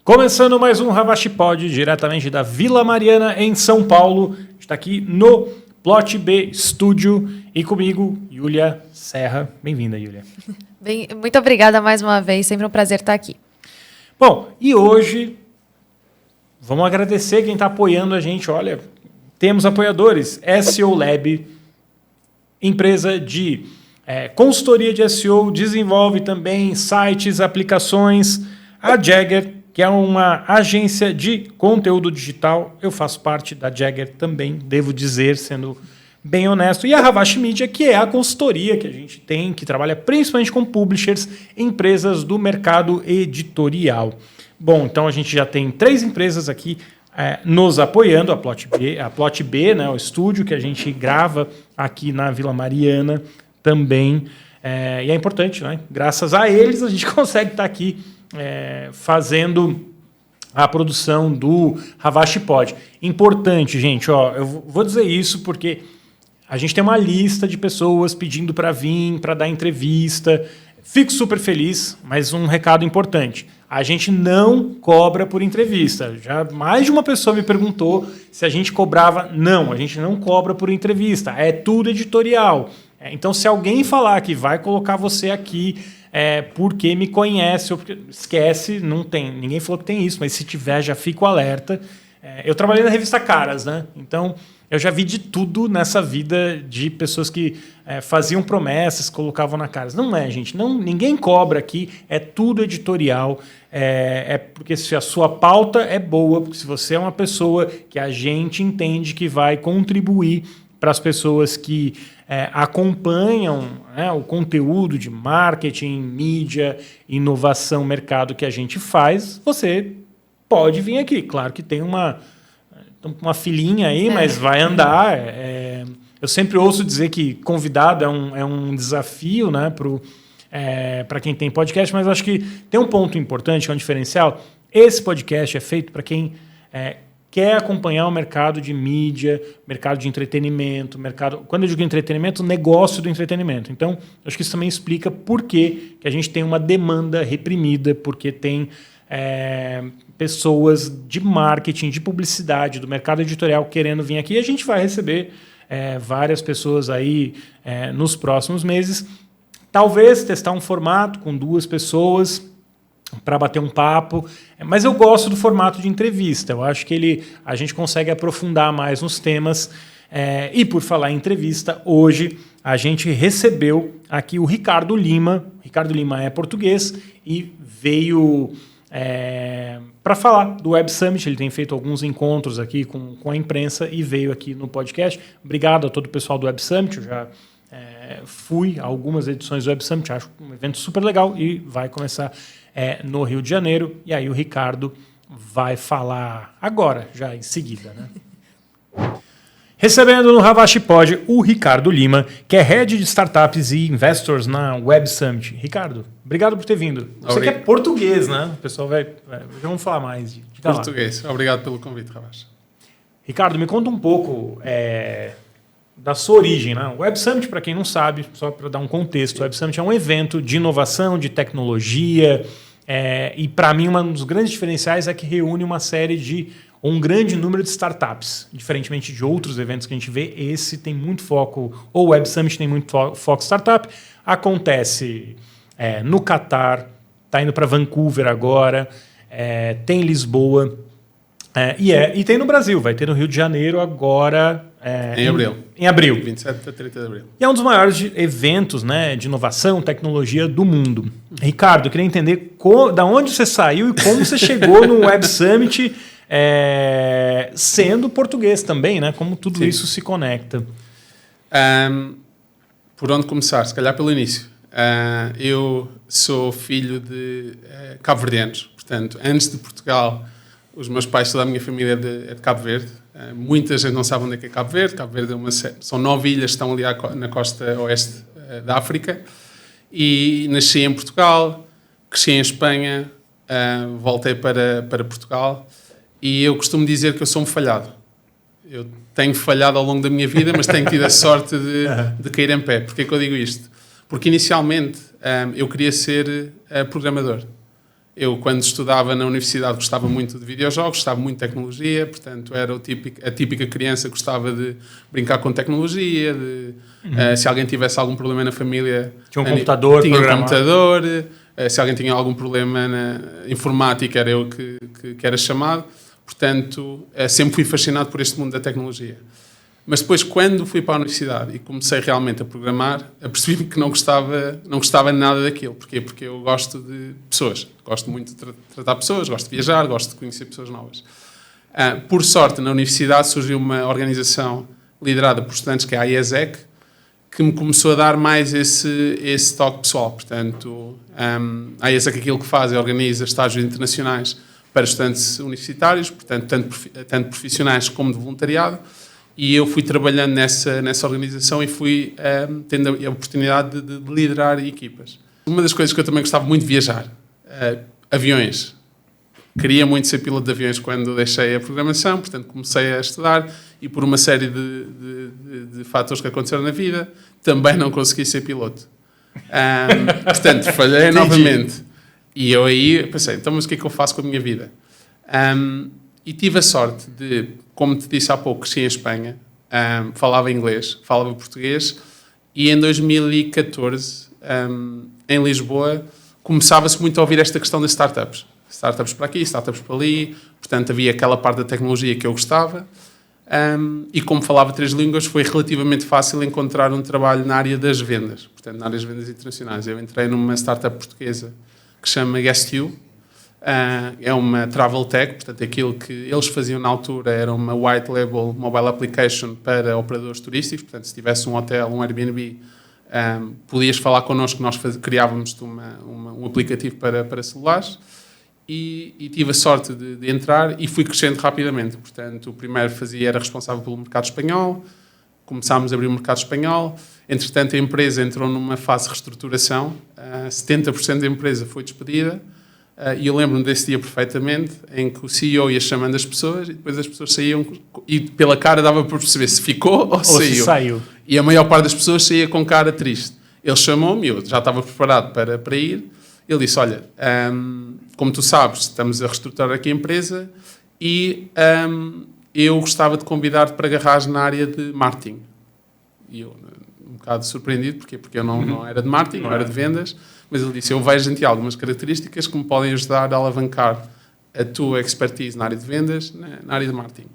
Começando mais um Havashi Pod, diretamente da Vila Mariana, em São Paulo. A gente está aqui no Plot B Studio e comigo, Yulia Serra. Bem-vinda, Yulia. Muito obrigada mais uma vez, sempre um prazer estar aqui. Bom, e hoje vamos agradecer quem está apoiando a gente. Olha, temos apoiadores. SEO Lab, empresa de consultoria de SEO, desenvolve também sites, aplicações. A Jagger, que é uma agência de conteúdo digital. Eu faço parte da Jagger também, devo dizer, sendo bem honesto. E a Havashi Media, que é a consultoria que a gente tem, que trabalha principalmente com publishers, empresas do mercado editorial. Bom, então a gente já tem 3 empresas aqui nos apoiando, a Plot B, né, o estúdio que a gente grava aqui na Vila Mariana também. E é importante, né? Graças a eles a gente consegue estar aqui fazendo a produção do Havashi Pod. Importante, gente, eu vou dizer isso porque a gente tem uma lista de pessoas pedindo para vir, para dar entrevista. Fico super feliz, mas um recado importante. A gente não cobra por entrevista. Já mais de uma pessoa me perguntou se a gente cobrava. Não, a gente não cobra por entrevista. É tudo editorial. Então, se alguém falar que vai colocar você aqui porque me conhece, ou porque esquece, não tem. Ninguém falou que tem isso, mas se tiver, já fico alerta. Eu trabalhei na revista Caras, né? Então, eu já vi de tudo nessa vida de pessoas que faziam promessas, colocavam na Caras. Não é, gente. Ninguém cobra aqui, é tudo editorial. Porque se a sua pauta é boa, porque se você é uma pessoa que a gente entende que vai contribuir para as pessoas que acompanham o conteúdo de marketing, mídia, inovação, mercado que a gente faz, você pode vir aqui. Claro que tem uma filinha aí, mas vai andar. Eu sempre ouço dizer que convidado é um desafio, né, para quem tem podcast, mas acho que tem um ponto importante, que é um diferencial. Esse podcast é feito para quem quer acompanhar o mercado de mídia, mercado de entretenimento, quando eu digo entretenimento, negócio do entretenimento. Então, acho que isso também explica por que a gente tem uma demanda reprimida, porque tem pessoas de marketing, de publicidade, do mercado editorial querendo vir aqui. E a gente vai receber várias pessoas aí nos próximos meses. Talvez testar um formato com 2 pessoas para bater um papo, mas eu gosto do formato de entrevista. Eu acho que a gente consegue aprofundar mais nos temas. E por falar em entrevista, hoje a gente recebeu aqui o Ricardo Lima. Ricardo Lima é português e veio para falar do Web Summit. Ele tem feito alguns encontros aqui com a imprensa e veio aqui no podcast. Obrigado a todo o pessoal do Web Summit. Eu já fui a algumas edições do Web Summit, acho um evento super legal e vai começar no Rio de Janeiro. E aí o Ricardo vai falar agora, já em seguida, né? Recebendo no Havashi Pod o Ricardo Lima, que é Head de Startups e Investors na Web Summit. Ricardo, obrigado por ter vindo. Você que é português, né? O pessoal já vamos falar mais de português. Obrigado pelo convite, Havashi. Ricardo, me conta um pouco da sua origem, né? O Web Summit, para quem não sabe, só para dar um contexto, o Web Summit é um evento de inovação, de tecnologia, e para mim um dos grandes diferenciais é que reúne um grande número de startups. Diferentemente de outros eventos que a gente vê, esse tem muito foco, ou o Web Summit tem muito foco startup. Acontece no Catar, está indo para Vancouver agora, tem Lisboa, e tem no Brasil, vai ter no Rio de Janeiro agora. Em abril. 27 a 30 de abril. E é um dos maiores eventos, né, de inovação, tecnologia do mundo. Ricardo, eu queria entender da onde você saiu e como você chegou no Web Summit, sendo português também, né? Como tudo isso se conecta. Por onde começar? Se calhar pelo início. Eu sou filho de cabo-verdianos. Portanto, antes de Portugal, os meus pais, toda a minha família é de Cabo Verde. Muita gente não sabe onde é Cabo Verde. Cabo Verde são 9 ilhas que estão ali na costa oeste da África. E nasci em Portugal, cresci em Espanha, voltei para Portugal. E eu costumo dizer que eu sou um falhado. Eu tenho falhado ao longo da minha vida, mas tenho tido a sorte de cair em pé. Porquê que eu digo isto? Porque inicialmente eu queria ser programador. Eu, quando estudava na universidade, gostava muito de videojogos, gostava muito de tecnologia, portanto, era a típica criança que gostava de brincar com tecnologia, se alguém tivesse algum problema na família... Tinha um computador Tinha um programado. computador, se alguém tinha algum problema na informática, era eu que era chamado. Portanto, sempre fui fascinado por este mundo da tecnologia. Mas depois, quando fui para a universidade e comecei realmente a programar, apercebi-me que não gostava nada daquilo. Porquê? Porque eu gosto de pessoas. Gosto muito de tratar pessoas, gosto de viajar, gosto de conhecer pessoas novas. Por sorte, na universidade surgiu uma organização liderada por estudantes, que é a IESEC, que me começou a dar mais esse toque pessoal. Portanto, a IESEC aquilo que faz é organiza estágios internacionais para estudantes universitários, portanto, tanto profissionais como de voluntariado. E eu fui trabalhando nessa organização e fui tendo a oportunidade de liderar equipas. Uma das coisas que eu também gostava muito de viajar, aviões. Queria muito ser piloto de aviões quando deixei a programação, portanto comecei a estudar e por uma série de fatores que aconteceram na vida, também não consegui ser piloto. Portanto, falhei novamente. E eu aí pensei, então mas o que é que eu faço com a minha vida? E tive a sorte de, como te disse há pouco, cresci em Espanha, falava inglês, falava português, e em 2014, em Lisboa, começava-se muito a ouvir esta questão das startups. Startups para aqui, startups para ali, portanto havia aquela parte da tecnologia que eu gostava, e como falava 3 línguas, foi relativamente fácil encontrar um trabalho na área das vendas, portanto na área das vendas internacionais. Eu entrei numa startup portuguesa que se chama Guest.You, é uma travel tech, portanto aquilo que eles faziam na altura era uma white label mobile application para operadores turísticos, portanto se tivesse um hotel, um Airbnb, podias falar connosco, nós criávamos um aplicativo para celulares e tive a sorte de entrar e fui crescendo rapidamente. Portanto, o primeiro era responsável pelo mercado espanhol, começámos a abrir o mercado espanhol, entretanto a empresa entrou numa fase de reestruturação, 70% da empresa foi despedida. E eu lembro-me desse dia perfeitamente, em que o CEO ia chamando as pessoas e depois as pessoas saíam e pela cara dava para perceber se ficou ou saiu. Se saiu. E a maior parte das pessoas saía com cara triste. Ele chamou-me, eu já estava preparado para ir. Ele disse, olha, como tu sabes, estamos a reestruturar aqui a empresa e eu gostava de convidar-te para agarrares na área de marketing. E eu, um bocado surpreendido, porque eu não era de marketing, não era de vendas, mas ele disse, eu vejo em ti algumas características que me podem ajudar a alavancar a tua expertise na área de vendas, na área de marketing.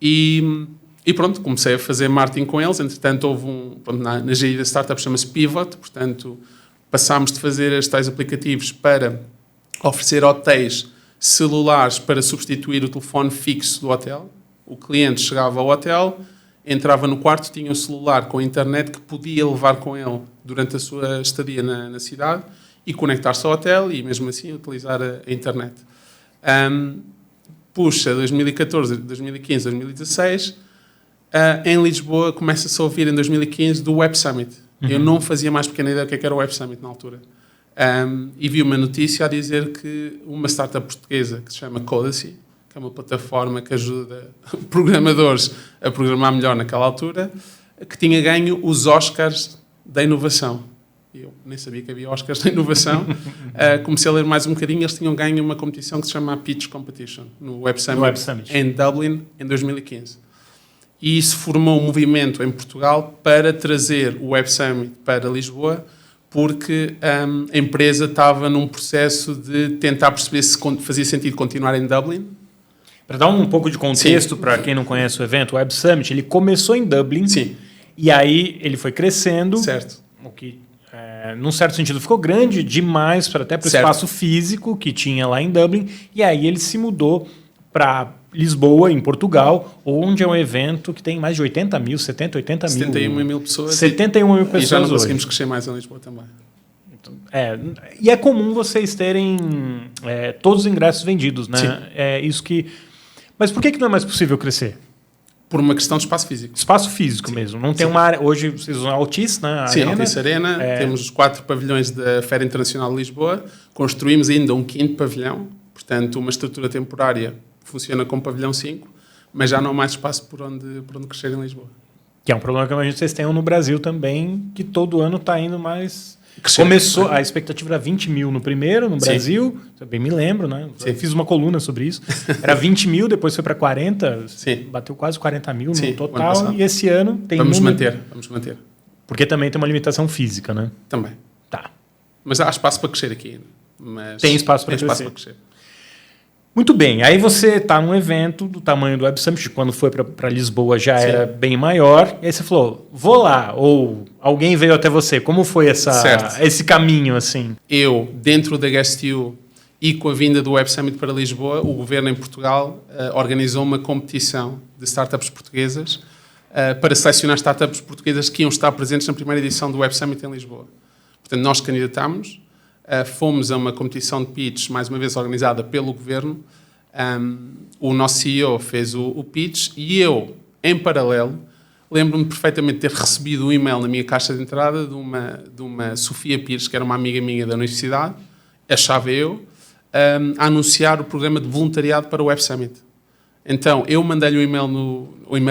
E pronto, comecei a fazer marketing com eles, entretanto houve na gíria da startup chama-se Pivot, portanto passámos de fazer estes tais aplicativos para oferecer hotéis celulares para substituir o telefone fixo do hotel. O cliente chegava ao hotel, entrava no quarto, tinha um celular com a internet que podia levar com ele durante a sua estadia na cidade e conectar-se ao hotel e mesmo assim utilizar a internet. Puxa, 2014, 2015, 2016, em Lisboa começa-se a ouvir em 2015 do Web Summit. Eu não fazia mais pequena ideia do que era o Web Summit na altura. E vi uma notícia a dizer que uma startup portuguesa que se chama Codacy, que é uma plataforma que ajuda programadores a programar melhor naquela altura, que tinha ganho os Oscars da inovação. Eu nem sabia que havia Oscars da inovação. Comecei a ler mais um bocadinho, eles tinham ganho uma competição que se chama Pitch Competition, no Web Summit, em Dublin, em 2015. E isso formou um movimento em Portugal para trazer o Web Summit para Lisboa, porque a empresa estava num processo de tentar perceber se fazia sentido continuar em Dublin. Para dar um pouco de contexto para quem não conhece o evento, o Web Summit, ele começou em Dublin. Sim. E aí ele foi crescendo. Certo. O que, num certo sentido, ficou grande demais até para o espaço físico que tinha lá em Dublin. E aí ele se mudou para Lisboa, em Portugal, onde é um evento que tem mais de 80 mil, 70, 80 mil. 71 mil pessoas. 71 mil pessoas. E já não conseguimos crescer mais em Lisboa também. E é comum vocês terem todos os ingressos vendidos, né? Sim. É isso que... Mas por que não é mais possível crescer? Por uma questão de espaço físico. Espaço físico mesmo. Não tem uma área... Hoje vocês usam a Altice, né? Sim, Altice Arena. Temos os 4 pavilhões da Feira Internacional de Lisboa. Construímos ainda um 5º pavilhão. Portanto, uma estrutura temporária funciona como pavilhão 5, mas já não há mais espaço por onde crescer em Lisboa. Que é um problema que eu imagino que vocês tenham no Brasil também, que todo ano está indo mais... Começou, a expectativa era 20 mil no primeiro, no Brasil, eu bem me lembro, né? Eu fiz uma coluna sobre isso. Era 20 mil, depois foi para 40, bateu quase 40 mil no total, e esse ano tem Vamos manter. Porque também tem uma limitação física, né? Também. Tá. Mas há espaço para crescer aqui ainda. Mas tem espaço para crescer. Muito bem. Aí você está num evento do tamanho do Web Summit, quando foi para Lisboa já era bem maior, e aí você falou, vou lá, ou alguém veio até você. Como foi esse caminho, assim? Eu, dentro da GuestU e com a vinda do Web Summit para Lisboa, o governo em Portugal organizou uma competição de startups portuguesas para selecionar startups portuguesas que iam estar presentes na primeira edição do Web Summit em Lisboa. Portanto, nós candidatámos, fomos a uma competição de pitch, mais uma vez organizada pelo governo. O nosso CEO fez o pitch e eu, em paralelo, lembro-me perfeitamente de ter recebido um e-mail na minha caixa de entrada de uma Sofia Pires, que era uma amiga minha da universidade, achava eu, a anunciar o programa de voluntariado para o Web Summit. Então, eu mandei-lhe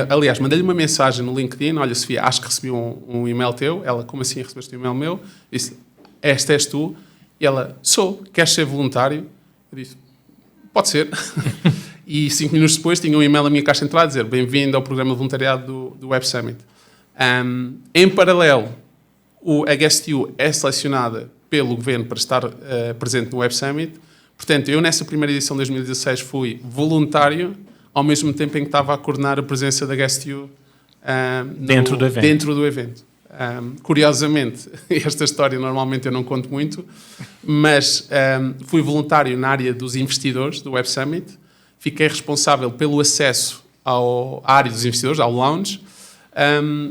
aliás, mandei-lhe uma mensagem no LinkedIn, olha, Sofia, acho que recebi um e-mail teu. Ela, como assim recebeste um e-mail meu? Disse, esta és tu? E ela, sou, queres ser voluntário? Eu disse, pode ser. E 5 minutos depois tinha um e-mail na minha caixa de entrada a dizer, bem-vindo ao programa de voluntariado do Web Summit. Em paralelo, a GuestU é selecionada pelo governo para estar presente no Web Summit. Portanto, eu nessa primeira edição de 2016 fui voluntário, ao mesmo tempo em que estava a coordenar a presença da GuestU dentro do evento. Curiosamente, esta história normalmente eu não conto muito, mas fui voluntário na área dos investidores do Web Summit, fiquei responsável pelo acesso à área dos investidores, ao lounge,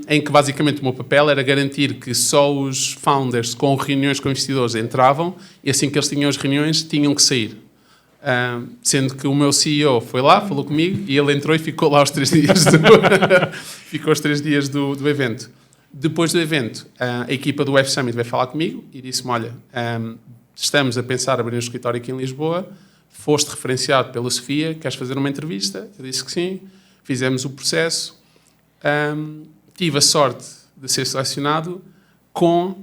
em que basicamente o meu papel era garantir que só os founders com reuniões com investidores entravam e assim que eles tinham as reuniões tinham que sair. Sendo que o meu CEO foi lá, falou comigo e ele entrou e ficou lá os 3 dias ficou os 3 dias do evento. Depois do evento, a equipa do Web Summit veio falar comigo e disse-me, olha, estamos a pensar em abrir um escritório aqui em Lisboa, foste referenciado pela Sofia, queres fazer uma entrevista? Eu disse que sim, fizemos o processo, tive a sorte de ser selecionado com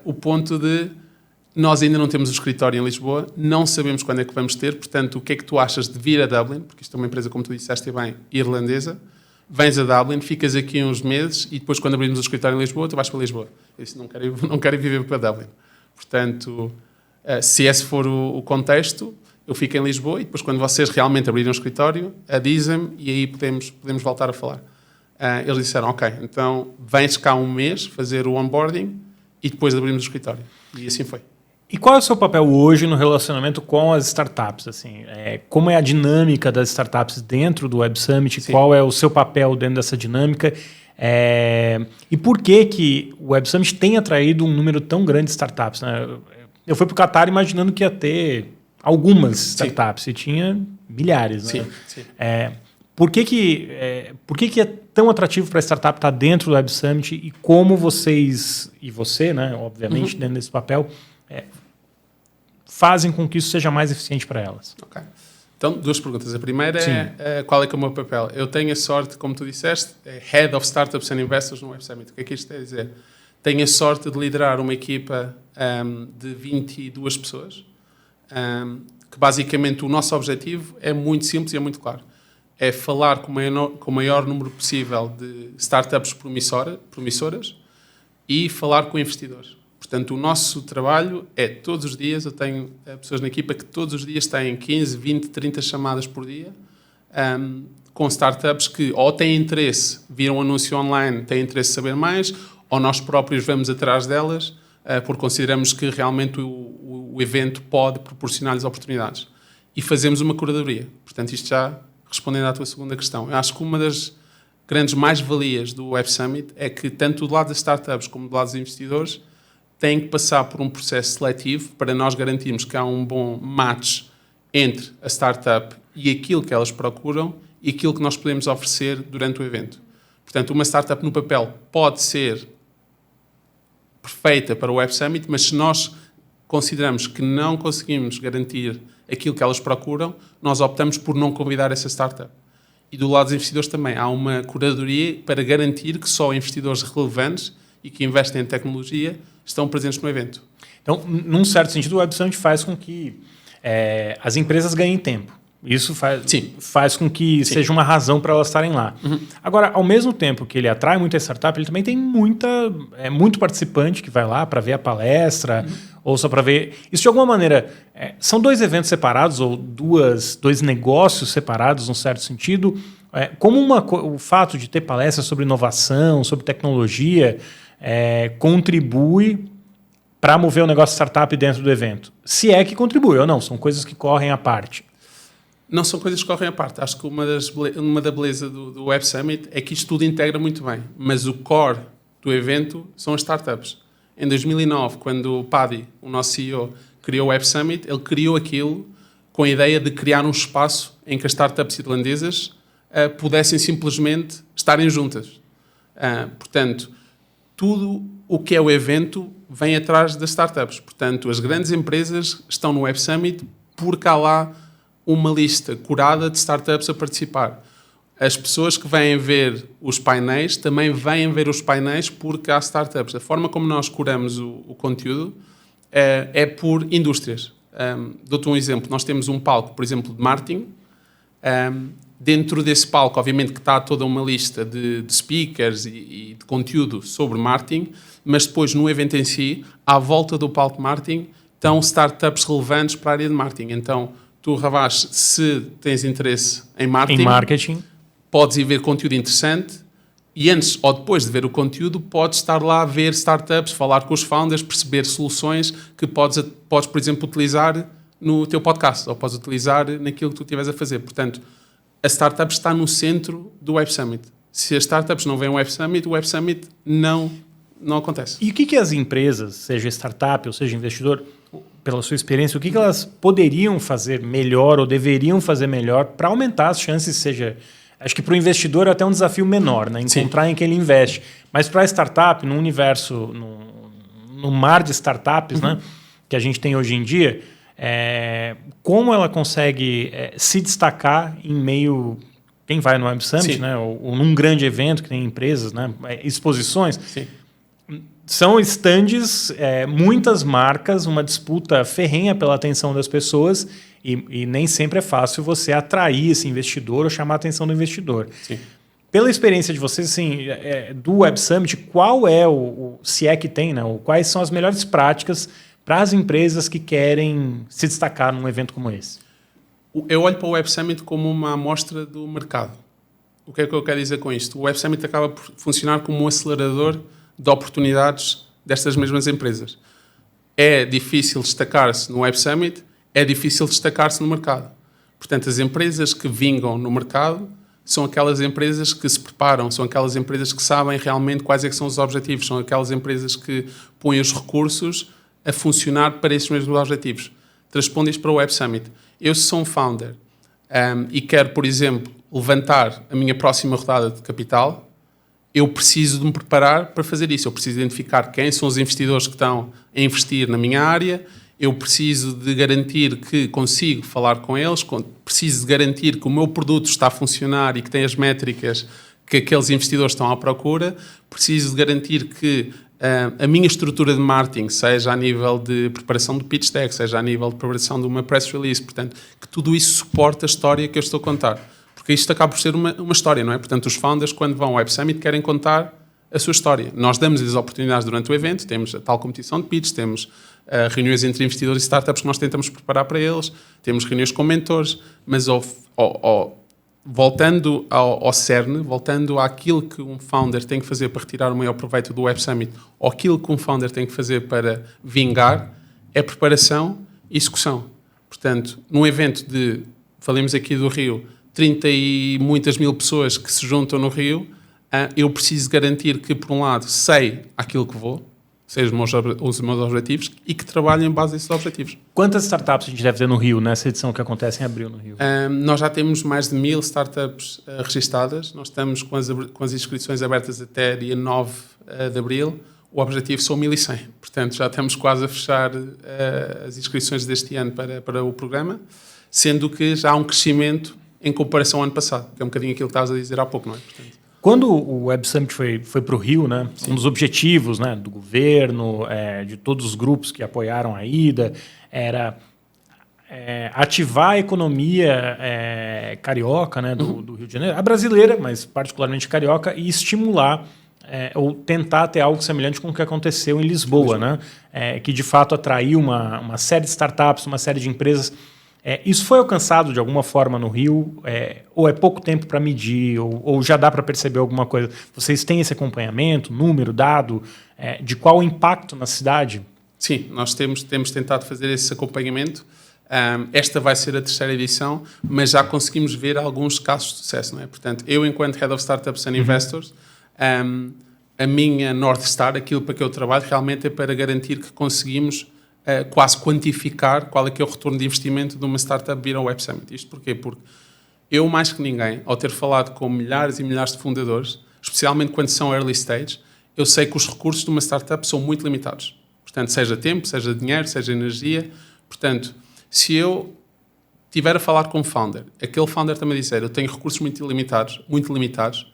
o ponto de nós ainda não temos o escritório em Lisboa, não sabemos quando é que vamos ter, portanto, o que é que tu achas de vir a Dublin, porque isto é uma empresa, como tu disseste bem, irlandesa, vens a Dublin, ficas aqui uns meses e depois, quando abrimos o escritório em Lisboa, tu vais para Lisboa. Eu disse, não quero ir viver para Dublin. Portanto, se esse for o contexto, eu fico em Lisboa e depois, quando vocês realmente abrirem um escritório, dizem-me e aí podemos voltar a falar. Eles disseram, ok, então vens cá um mês fazer o onboarding e depois abrimos o escritório. E assim foi. E qual é o seu papel hoje no relacionamento com as startups? Assim, como é a dinâmica das startups dentro do Web Summit? Sim. Qual é o seu papel dentro dessa dinâmica? E por que o Web Summit tem atraído um número tão grande de startups? Né? Eu fui para o Qatar imaginando que ia ter algumas startups, e tinha milhares. Né? Sim. Por que é tão atrativo para a startup estar dentro do Web Summit e como vocês, e você, né, obviamente, dentro desse papel, fazem com que isso seja mais eficiente para elas? Ok. Então, 2 perguntas. A primeira é qual é que é o meu papel? Eu tenho a sorte, como tu disseste, Head of Startups and Investors no Web Summit. O que é que isto quer dizer? Tenho a sorte de liderar uma equipa de 22 pessoas, que basicamente o nosso objetivo é muito simples e é muito claro. É falar com o maior número possível de startups promissoras e falar com investidores. Portanto, o nosso trabalho é todos os dias, eu tenho pessoas na equipa que todos os dias têm 15, 20, 30 chamadas por dia com startups que ou têm interesse, viram um anúncio online, têm interesse em saber mais, ou nós próprios vamos atrás delas porque consideramos que realmente o evento pode proporcionar-lhes oportunidades. E fazemos uma curadoria. Portanto, isto já respondendo à tua segunda questão. Eu acho que uma das grandes mais-valias do Web Summit é que tanto do lado das startups como do lado dos investidores têm que passar por um processo seletivo para nós garantirmos que há um bom match entre a startup e aquilo que elas procuram e aquilo que nós podemos oferecer durante o evento. Portanto, uma startup no papel pode ser perfeita para o Web Summit, mas se nós consideramos que não conseguimos garantir aquilo que elas procuram, nós optamos por não convidar essa startup. E do lado dos investidores também há uma curadoria para garantir que só investidores relevantes e que investem em tecnologia estão presentes no evento. Então, num certo sentido, o Web Summit faz com que as empresas ganhem tempo. Isso faz com que seja uma razão para elas estarem lá. Agora, ao mesmo tempo que ele atrai muita startup, ele também tem muito participante que vai lá para ver a palestra, ou só para ver... Isso, de alguma maneira, são dois eventos separados, ou dois negócios separados, num certo sentido. Como o fato de ter palestras sobre inovação, sobre tecnologia, contribui para mover o negócio startup dentro do evento? Se é que contribui ou não, são coisas que correm à parte. Não são coisas que correm à parte. Acho que uma da beleza do Web Summit é que isto tudo integra muito bem. Mas o core do evento são as startups. Em 2009, quando o Paddy, o nosso CEO, criou o Web Summit, ele criou aquilo com a ideia de criar um espaço em que as startups irlandesas pudessem simplesmente estarem juntas. Portanto, tudo o que é o evento vem atrás das startups. Portanto, as grandes empresas estão no Web Summit porque há lá uma lista curada de startups a participar. As pessoas que vêm ver os painéis também vêm ver os painéis porque há startups. A forma como nós curamos o conteúdo é por indústrias. Dou-te um exemplo. Nós temos um palco, por exemplo, de marketing. Dentro desse palco, obviamente, que está toda uma lista de speakers e de conteúdo sobre marketing, mas depois, no evento em si, à volta do palco de marketing, estão startups relevantes para a área de marketing. Então, tu, Ravaz, se tens interesse em marketing, podes ir ver conteúdo interessante e antes ou depois de ver o conteúdo, podes estar lá a ver startups, falar com os founders, perceber soluções que podes por exemplo, utilizar no teu podcast ou podes utilizar naquilo que tu estiveres a fazer. Portanto, a startup está no centro do Web Summit. Se as startups não vêm ao Web Summit, o Web Summit não acontece. E o que as empresas, seja startup ou seja investidor, pela sua experiência, o que elas poderiam fazer melhor ou deveriam fazer melhor para aumentar as chances, acho que para o investidor é até um desafio menor, né? Encontrar em que ele investe. Mas para a startup, no universo, no mar de startups, né, que a gente tem hoje em dia, como ela consegue se destacar em meio... Quem vai no Web Summit, né, ou num grande evento que tem empresas, né, exposições... Sim. São estandes, muitas marcas, uma disputa ferrenha pela atenção das pessoas e nem sempre é fácil você atrair esse investidor ou chamar a atenção do investidor. Sim. Pela experiência de vocês, assim, do Web Summit, qual é se é que tem, né, quais são as melhores práticas para as empresas que querem se destacar num evento como esse? Eu olho para o Web Summit como uma amostra do mercado. O que é que eu quero dizer com isto? O Web Summit acaba por funcionar como um acelerador de oportunidades destas mesmas empresas. É difícil destacar-se no Web Summit, é difícil destacar-se no mercado. Portanto, as empresas que vingam no mercado são aquelas empresas que se preparam, são aquelas empresas que sabem realmente quais é que são os objetivos, são aquelas empresas que põem os recursos a funcionar para esses mesmos objetivos. Transpondo isto para o Web Summit. Eu, se sou um founder e quero, por exemplo, levantar a minha próxima rodada de capital, eu preciso de me preparar para fazer isso. Eu preciso identificar quem são os investidores que estão a investir na minha área, eu preciso de garantir que consigo falar com eles, preciso de garantir que o meu produto está a funcionar e que tem as métricas que aqueles investidores estão à procura, preciso de garantir que a minha estrutura de marketing, seja a nível de preparação do pitch deck, seja a nível de preparação de uma press release, portanto, que tudo isso suporta a história que eu estou a contar. Porque isto acaba por ser uma história, não é? Portanto, os founders, quando vão ao Web Summit, querem contar a sua história. Nós damos-lhes oportunidades durante o evento, temos a tal competição de pitch, temos reuniões entre investidores e startups que nós tentamos preparar para eles, temos reuniões com mentores, mas voltando ao cerne, voltando àquilo que um founder tem que fazer para retirar o maior proveito do Web Summit, ou aquilo que um founder tem que fazer para vingar, é preparação e execução. Portanto, num evento falemos aqui do Rio, 30 e muitas mil pessoas que se juntam no Rio, eu preciso garantir que, por um lado, sei aquilo que vou, sei os meus objetivos e que trabalhem em base a esses objetivos. Quantas startups a gente deve ter no Rio, nessa edição que acontece em abril no Rio? Nós já temos mais de 1000 startups registadas, nós estamos com as inscrições abertas até dia 9 de abril, o objetivo são 1100, portanto já estamos quase a fechar as inscrições deste ano para o programa, sendo que já há um crescimento em comparação ao ano passado, que é um bocadinho aquilo que estavas a dizer há pouco, não é? Portanto, Quando o Web Summit foi para o Rio, né, um dos objetivos, né, do governo, de todos os grupos que apoiaram a ida, era ativar a economia carioca, né, do Rio de Janeiro, a brasileira, mas particularmente carioca, e estimular ou tentar ter algo semelhante com o que aconteceu em Lisboa, né, que de fato atraiu uma série de startups, uma série de empresas. Isso foi alcançado de alguma forma no Rio? Ou é pouco tempo para medir? Ou já dá para perceber alguma coisa? Vocês têm esse acompanhamento, número, dado, de qual o impacto na cidade? Sim, nós temos tentado fazer esse acompanhamento. Esta vai ser a 3ª edição, mas já conseguimos ver alguns casos de sucesso, não é? Portanto, eu, enquanto Head of Startups and Investors, a minha North Star, aquilo para que eu trabalho, realmente é para garantir que conseguimos quase quantificar qual é que é o retorno de investimento de uma startup vir ao Web Summit. Isto porquê? Porque eu, mais que ninguém, ao ter falado com milhares e milhares de fundadores, especialmente quando são early stage, eu sei que os recursos de uma startup são muito limitados. Portanto, seja tempo, seja dinheiro, seja energia. Portanto, se eu estiver a falar com um founder, aquele founder também dizer eu tenho recursos muito limitados,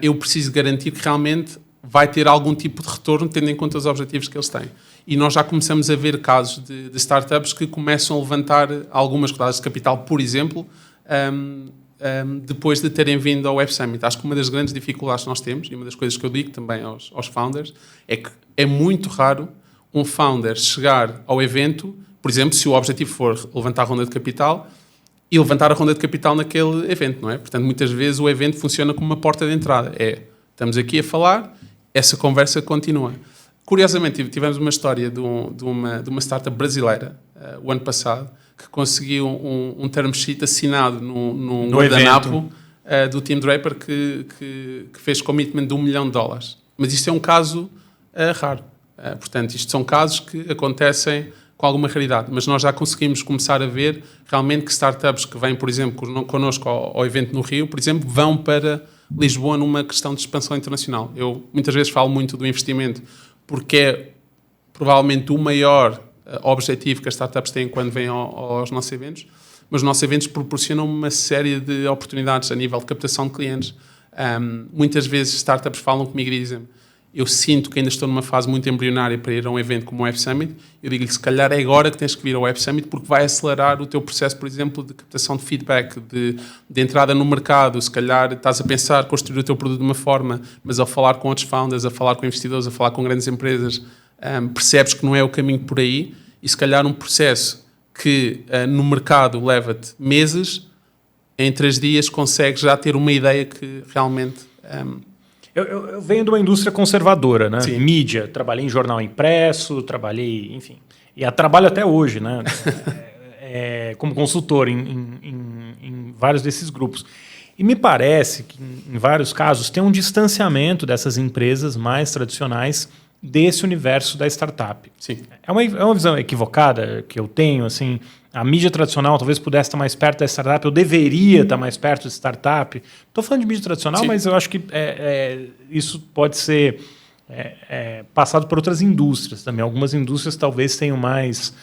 eu preciso garantir que realmente vai ter algum tipo de retorno tendo em conta os objetivos que eles têm. E nós já começamos a ver casos de startups que começam a levantar algumas rodadas de capital, por exemplo, depois de terem vindo ao Web Summit. Acho que uma das grandes dificuldades que nós temos, e uma das coisas que eu digo também aos founders, é que é muito raro um founder chegar ao evento, por exemplo, se o objetivo for levantar a ronda de capital, e levantar a ronda de capital naquele evento, não é? Portanto, muitas vezes o evento funciona como uma porta de entrada. Estamos aqui a falar, essa conversa continua. Curiosamente, tivemos uma história de uma startup brasileira, o ano passado, que conseguiu um term sheet assinado no guardanapo do Tim Draper que fez commitment de $1 milhão. Mas isto é um caso raro. Portanto, isto são casos que acontecem com alguma raridade, mas nós já conseguimos começar a ver realmente que startups que vêm, por exemplo, connosco ao evento no Rio, por exemplo, vão para Lisboa numa questão de expansão internacional. Eu muitas vezes falo muito do investimento porque é provavelmente o maior objetivo que as startups têm quando vêm aos nossos eventos, mas os nossos eventos proporcionam uma série de oportunidades a nível de captação de clientes. Muitas vezes startups falam comigo e dizem eu sinto que ainda estou numa fase muito embrionária para ir a um evento como o Web Summit. Eu digo-lhe, se calhar é agora que tens que vir ao Web Summit porque vai acelerar o teu processo, por exemplo, de captação de feedback, de entrada no mercado. Se calhar estás a pensar construir o teu produto de uma forma, mas ao falar com outros founders, a falar com investidores, a falar com grandes empresas, percebes que não é o caminho por aí e se calhar um processo que no mercado leva-te meses, em 3 dias consegues já ter uma ideia que realmente... Eu venho de uma indústria conservadora, né? Sim. Mídia, trabalhei em jornal impresso, trabalhei, enfim, e trabalho até hoje, né? Como consultor em vários desses grupos. E me parece que, em vários casos, tem um distanciamento dessas empresas mais tradicionais desse universo da startup. Sim. É uma visão equivocada que eu tenho, assim, a mídia tradicional talvez pudesse estar mais perto da startup, eu deveria estar mais perto da startup. Estou falando de mídia tradicional, sim, mas eu acho que isso pode ser passado por outras indústrias também. Algumas indústrias talvez tenham mais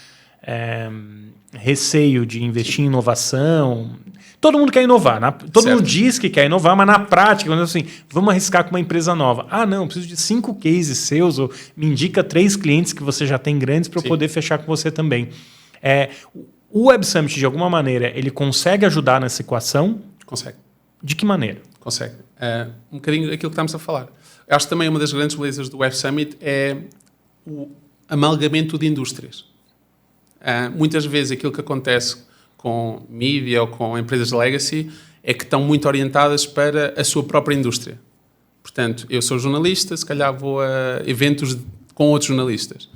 receio de investir em inovação. Todo mundo quer inovar, todo mundo diz que quer inovar, mas na prática, assim, vamos arriscar com uma empresa nova. Não, preciso de 5 cases seus, ou me indica 3 clientes que você já tem grandes para eu poder fechar com você também. O Web Summit, de alguma maneira, ele consegue ajudar nessa equação? Consegue. De que maneira? Consegue. Um bocadinho aquilo que estamos a falar. Eu acho que também uma das grandes belezas do Web Summit é o amalgamento de indústrias. Muitas vezes aquilo que acontece com mídia ou com empresas de legacy é que estão muito orientadas para a sua própria indústria. Portanto, eu sou jornalista, se calhar vou a eventos com outros jornalistas.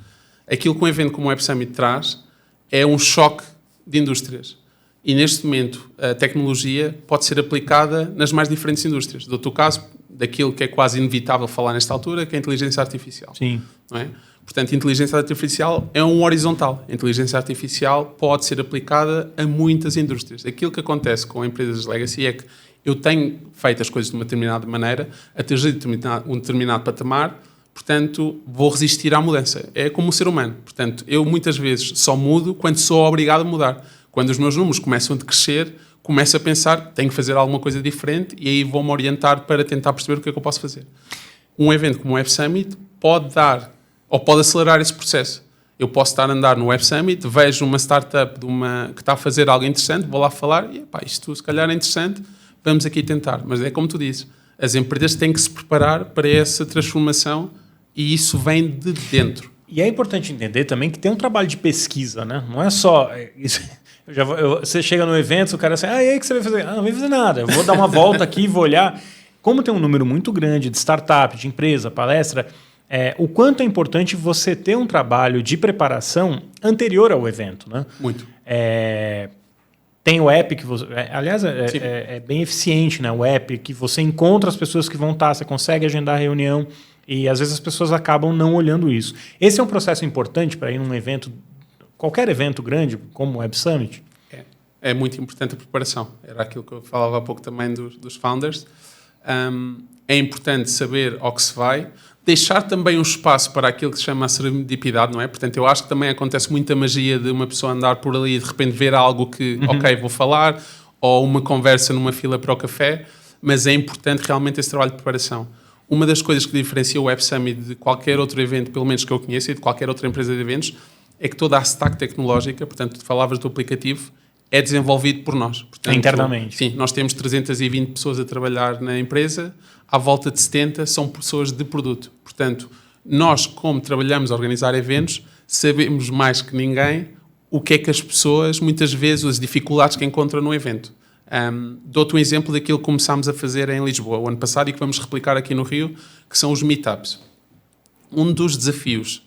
Aquilo que um evento como o Web Summit traz é um choque de indústrias. E neste momento a tecnologia pode ser aplicada nas mais diferentes indústrias. Do teu caso, daquilo que é quase inevitável falar nesta altura, que é a inteligência artificial. Sim. Não é? Portanto, a inteligência artificial é um horizontal. A inteligência artificial pode ser aplicada a muitas indústrias. Aquilo que acontece com empresas de legacy é que eu tenho feito as coisas de uma determinada maneira, atingido um determinado patamar, portanto, vou resistir à mudança. É como um ser humano. Portanto, eu muitas vezes só mudo quando sou obrigado a mudar. Quando os meus números começam a crescer, começo a pensar, tenho que fazer alguma coisa diferente e aí vou-me orientar para tentar perceber o que é que eu posso fazer. Um evento como o Web Summit pode dar, ou pode acelerar esse processo. Eu posso estar a andar no Web Summit, vejo uma startup que está a fazer algo interessante, vou lá falar e, isto se calhar é interessante, vamos aqui tentar. Mas é como tu dizes, as empresas têm que se preparar para essa transformação e isso vem de dentro. E é importante entender também que tem um trabalho de pesquisa, né? Não é só... você chega no evento, o cara assim, e aí o que você vai fazer? Não vai fazer nada, eu vou dar uma volta aqui e vou olhar. Como tem um número muito grande de startup, de empresa, palestra, o quanto é importante você ter um trabalho de preparação anterior ao evento, né? Muito. Tem o app que você... aliás, é bem eficiente, né? O app que você encontra as pessoas que vão estar, você consegue agendar a reunião e às vezes as pessoas acabam não olhando isso. Esse é um processo importante para ir num evento, qualquer evento grande, como o Web Summit? É muito importante a preparação. Era aquilo que eu falava há pouco também dos founders. É importante saber ao que se vai, deixar também um espaço para aquilo que se chama a serendipidade, não é? Portanto, eu acho que também acontece muita magia de uma pessoa andar por ali e de repente ver algo que, ok, vou falar, ou uma conversa numa fila para o café, mas é importante realmente esse trabalho de preparação. Uma das coisas que diferencia o Web Summit de qualquer outro evento, pelo menos que eu conheça, e de qualquer outra empresa de eventos, é que toda a stack tecnológica, portanto, tu falavas do aplicativo, é desenvolvido por nós. Portanto, internamente. Sim, nós temos 320 pessoas a trabalhar na empresa, à volta de 70 são pessoas de produto. Portanto, nós, como trabalhamos a organizar eventos, sabemos mais que ninguém o que é que as pessoas, muitas vezes, as dificuldades que encontram no evento. Dou-te um exemplo daquilo que começámos a fazer em Lisboa o ano passado e que vamos replicar aqui no Rio, que são os meetups. Um dos desafios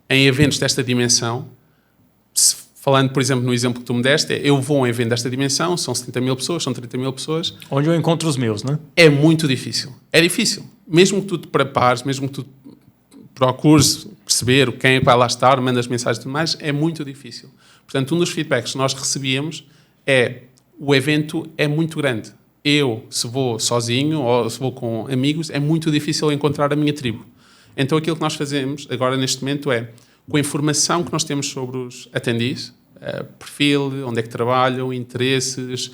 em eventos desta dimensão, falando, por exemplo, no exemplo que tu me deste, eu vou a um evento desta dimensão, são 70 mil pessoas, são 30 mil pessoas. Onde eu encontro os meus, né? É muito difícil. É difícil. Mesmo que tu te prepares, mesmo que tu procures perceber quem é que vai lá estar, mandas mensagens e tudo mais, é muito difícil. Portanto, um dos feedbacks que nós recebíamos é o evento é muito grande. Eu, se vou sozinho ou se vou com amigos, é muito difícil encontrar a minha tribo. Então, aquilo que nós fazemos agora, neste momento, é com a informação que nós temos sobre os attendees, perfil, onde é que trabalham, interesses,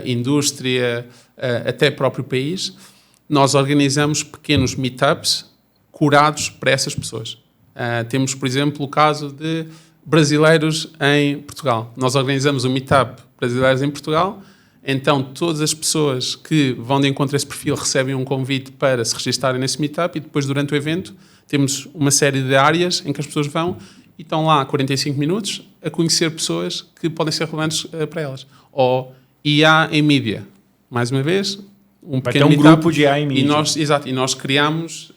indústria, até próprio país, nós organizamos pequenos meetups curados para essas pessoas. Temos, por exemplo, o caso de brasileiros em Portugal. Nós organizamos um meetup brasileiros em Portugal, então todas as pessoas que vão de encontro a esse perfil recebem um convite para se registarem nesse meetup e depois, durante o evento, temos uma série de áreas em que as pessoas vão e estão lá 45 minutos a conhecer pessoas que podem ser relevantes para elas. Ou IA em mídia. Mais uma vez, Vai ter um grupo de IA em mídia. E nós criámos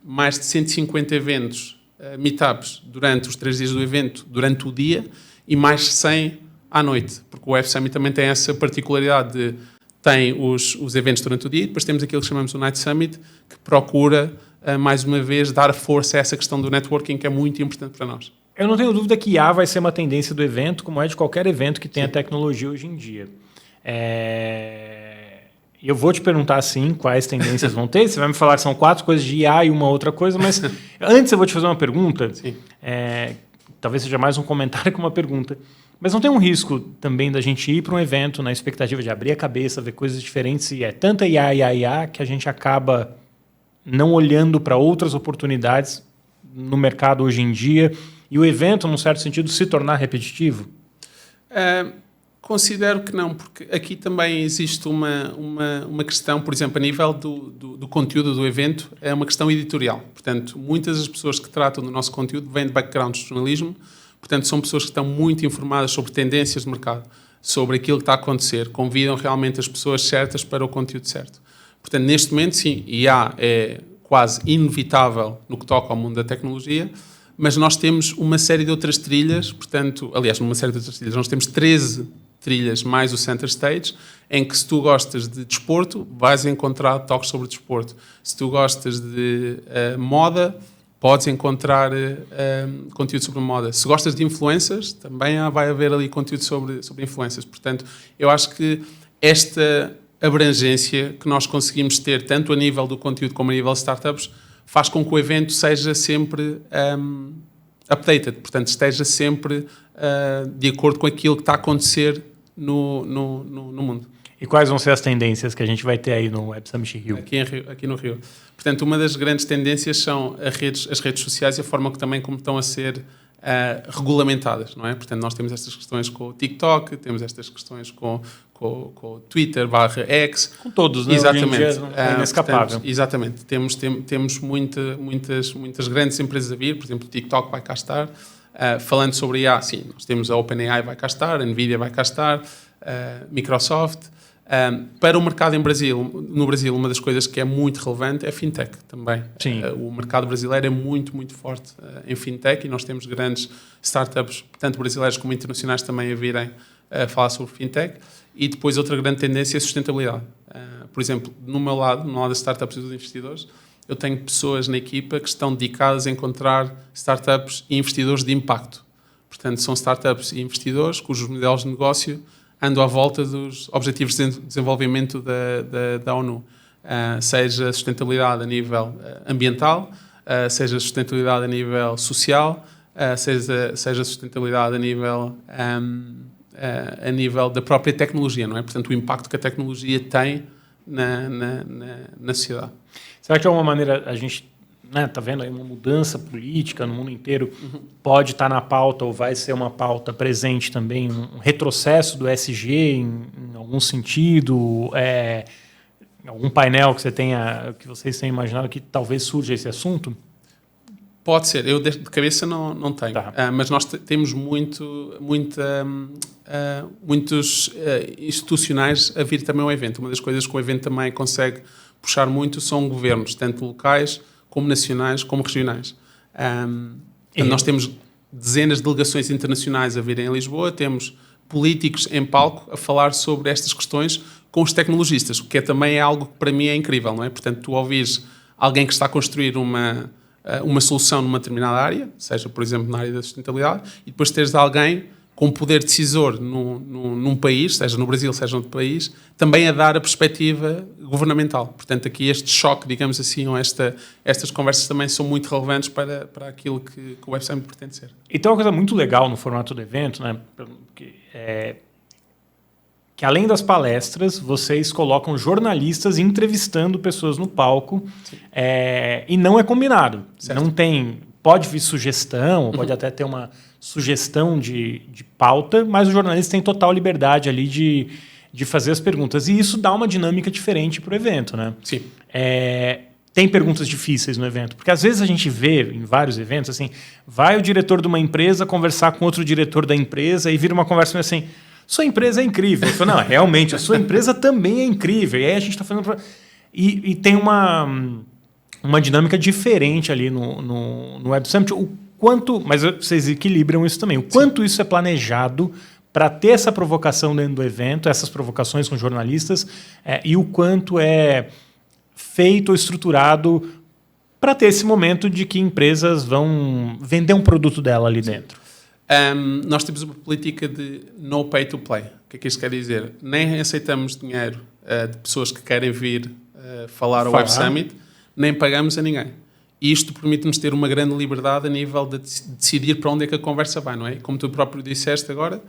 mais de 150 eventos, meetups, durante os 3 dias do evento, durante o dia, e mais 100 à noite. Porque o Web Summit também tem essa particularidade de tem os eventos durante o dia e depois temos aquilo que chamamos o Night Summit, que procura, mais uma vez, dar força a essa questão do networking, que é muito importante para nós. Eu não tenho dúvida que IA vai ser uma tendência do evento, como é de qualquer evento que tenha tecnologia hoje em dia. Eu vou te perguntar, sim, quais tendências vão ter. Você vai me falar que são 4 coisas de IA e uma outra coisa, mas antes eu vou te fazer uma pergunta. Sim. Talvez seja mais um comentário que uma pergunta. Mas não tem um risco também da gente ir para um evento na expectativa de abrir a cabeça, ver coisas diferentes, e é tanta IA, que a gente acaba não olhando para outras oportunidades no mercado hoje em dia, e o evento, num certo sentido, se tornar repetitivo? Considero que não, porque aqui também existe uma questão, por exemplo, a nível do conteúdo do evento, é uma questão editorial. Portanto, muitas das pessoas que tratam do nosso conteúdo vêm de backgrounds de jornalismo, portanto, são pessoas que estão muito informadas sobre tendências de mercado, sobre aquilo que está a acontecer, convidam realmente as pessoas certas para o conteúdo certo. Portanto, neste momento, sim, IA é quase inevitável no que toca ao mundo da tecnologia, mas nós temos uma série de outras trilhas, portanto, aliás, numa série de outras trilhas, nós temos 13 trilhas mais o Center Stage, em que se tu gostas de desporto, vais encontrar toques sobre desporto. Se tu gostas de moda, podes encontrar conteúdo sobre moda. Se gostas de influências, também vai haver ali conteúdo sobre influências. Portanto, eu acho que esta abrangência que nós conseguimos ter, tanto a nível do conteúdo como a nível de startups, faz com que o evento seja sempre updated, portanto, esteja sempre de acordo com aquilo que está a acontecer no mundo. E quais vão ser as tendências que a gente vai ter aí no Web Summit Rio? Aqui no Rio. Portanto, uma das grandes tendências são as redes sociais e a forma como estão a ser regulamentadas, não é? Portanto, nós temos estas questões com o TikTok, temos estas questões com o Twitter /X. Com todos, né? Exatamente. Hoje em dia não é inescapável. Portanto, exatamente. Temos muitas grandes empresas a vir, por exemplo, o TikTok vai cá estar. Falando sobre IA, sim, nós temos a OpenAI vai cá estar, a NVIDIA vai cá estar, Microsoft. Para o mercado no Brasil, uma das coisas que é muito relevante é a fintech também. Sim. O mercado brasileiro é muito, muito forte em fintech e nós temos grandes startups, tanto brasileiros como internacionais, também a virem falar sobre fintech. E depois outra grande tendência é a sustentabilidade. Por exemplo, no meu lado, no lado das startups e dos investidores, eu tenho pessoas na equipa que estão dedicadas a encontrar startups e investidores de impacto. Portanto, são startups e investidores cujos modelos de negócio andam à volta dos Objetivos de Desenvolvimento da ONU, seja sustentabilidade a nível ambiental, seja sustentabilidade a nível social, seja sustentabilidade a nível da própria tecnologia, não é? Portanto, o impacto que a tecnologia tem na sociedade. Será que de alguma maneira a gente está vendo aí uma mudança política no mundo inteiro, pode estar na pauta ou vai ser uma pauta presente também, um retrocesso do ESG em algum sentido, algum painel que vocês tenham imaginado que talvez surja esse assunto? Pode ser, eu de cabeça não tenho, mas nós temos muitos institucionais a vir também ao evento. Uma das coisas que o evento também consegue puxar muito são governos, tanto locais como nacionais, como regionais. Nós temos dezenas de delegações internacionais a virem a Lisboa, temos políticos em palco a falar sobre estas questões com os tecnologistas, o que também é algo que para mim é incrível, não é? Portanto, tu ouvires alguém que está a construir uma solução numa determinada área, seja, por exemplo, na área da sustentabilidade, e depois teres alguém com poder decisor num país, seja no Brasil, seja noutro país, também a dar a perspectiva governamental. Portanto, aqui este choque, digamos assim, ou estas conversas também são muito relevantes para aquilo que o Web Summit pretende ser. E tem uma coisa muito legal no formato do evento, né? Que além das palestras, vocês colocam jornalistas entrevistando pessoas no palco, e não é combinado. Certo. Não tem... Pode vir sugestão, pode até ter uma sugestão de pauta, mas o jornalista tem total liberdade ali de fazer as perguntas. E isso dá uma dinâmica diferente para o evento, né? Sim. Tem perguntas difíceis no evento, porque às vezes a gente vê em vários eventos, assim, vai o diretor de uma empresa conversar com outro diretor da empresa e vira uma conversa assim, sua empresa é incrível. Eu falo, não, realmente, a sua empresa também é incrível. E aí a gente está fazendo... E tem uma dinâmica diferente ali no Web Summit. Mas vocês equilibram isso também. O quanto isso é planejado para ter essa provocação dentro do evento, essas provocações com jornalistas, e o quanto é feito ou estruturado para ter esse momento de que empresas vão vender um produto dela ali dentro. Nós temos uma política de no pay to play. O que é que isto quer dizer? Nem aceitamos dinheiro de pessoas que querem vir falar ao Web Summit, nem pagamos a ninguém. E isto permite-nos ter uma grande liberdade a nível de decidir para onde é que a conversa vai, não é? Como tu próprio disseste agora,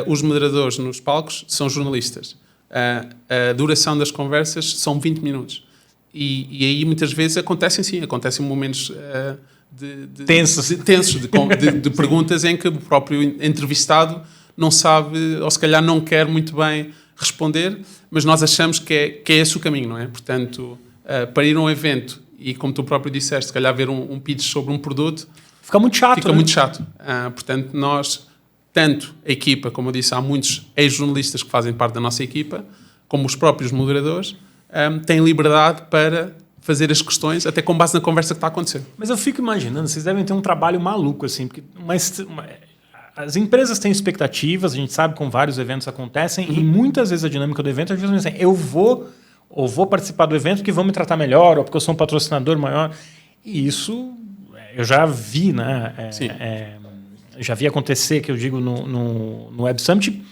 os moderadores nos palcos são jornalistas. A duração das conversas são 20 minutos. E aí muitas vezes acontecem momentos tensos de perguntas em que o próprio entrevistado não sabe, ou se calhar não quer muito bem responder, mas nós achamos que é esse o caminho, não é? Portanto, para ir a um evento e, como tu próprio disseste, se calhar ver um pitch sobre um produto... Fica muito chato, muito chato. Portanto, nós, tanto a equipa, como eu disse, há muitos ex-jornalistas que fazem parte da nossa equipa, como os próprios moderadores, têm liberdade para fazer as questões, até com base na conversa que está a acontecer. Mas eu fico imaginando, vocês devem ter um trabalho maluco, assim, porque as empresas têm expectativas, a gente sabe como vários eventos acontecem, e muitas vezes a dinâmica do evento é justamente assim, eu vou participar do evento porque vão me tratar melhor, ou porque eu sou um patrocinador maior. E isso eu já vi, né? Já vi acontecer, que eu digo, no Web Summit,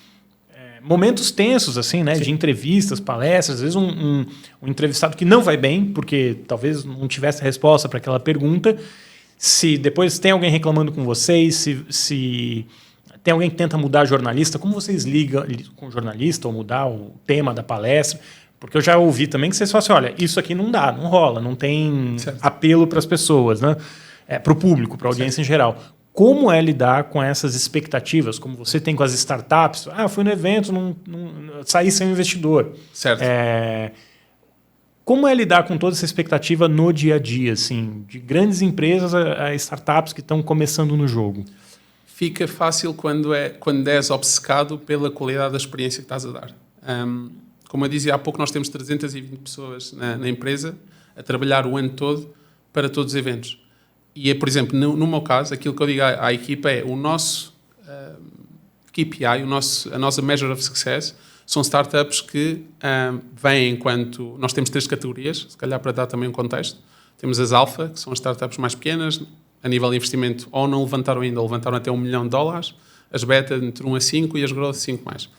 momentos tensos, assim, né? De entrevistas, palestras, às vezes um entrevistado que não vai bem, porque talvez não tivesse resposta para aquela pergunta. Se depois tem alguém reclamando com vocês, se Tem alguém que tenta mudar jornalista? Como vocês ligam com o jornalista ou mudar o tema da palestra? Porque eu já ouvi também que vocês falam assim, olha, isso aqui não dá, não rola, não tem apelo para as pessoas, né? Para o público, para a audiência em geral. Como é lidar com essas expectativas, como você tem com as startups? Fui no evento, não saí sem um investidor. Certo. Como é lidar com toda essa expectativa no dia a dia, assim, de grandes empresas a startups que estão começando no jogo? Fica fácil quando és obcecado pela qualidade da experiência que estás a dar. Como eu dizia há pouco, nós temos 320 pessoas na empresa a trabalhar o ano todo para todos os eventos. E, por exemplo, no meu caso, aquilo que eu digo à equipa é o nosso KPI, a nossa Measure of Success, são startups que vêm enquanto... Nós temos 3 categorias, se calhar para dar também um contexto. Temos as alpha, que são as startups mais pequenas, a nível de investimento, ou não levantaram ainda, ou levantaram até $1 milhão. As beta entre 1 a 5 e as growth 5 mais.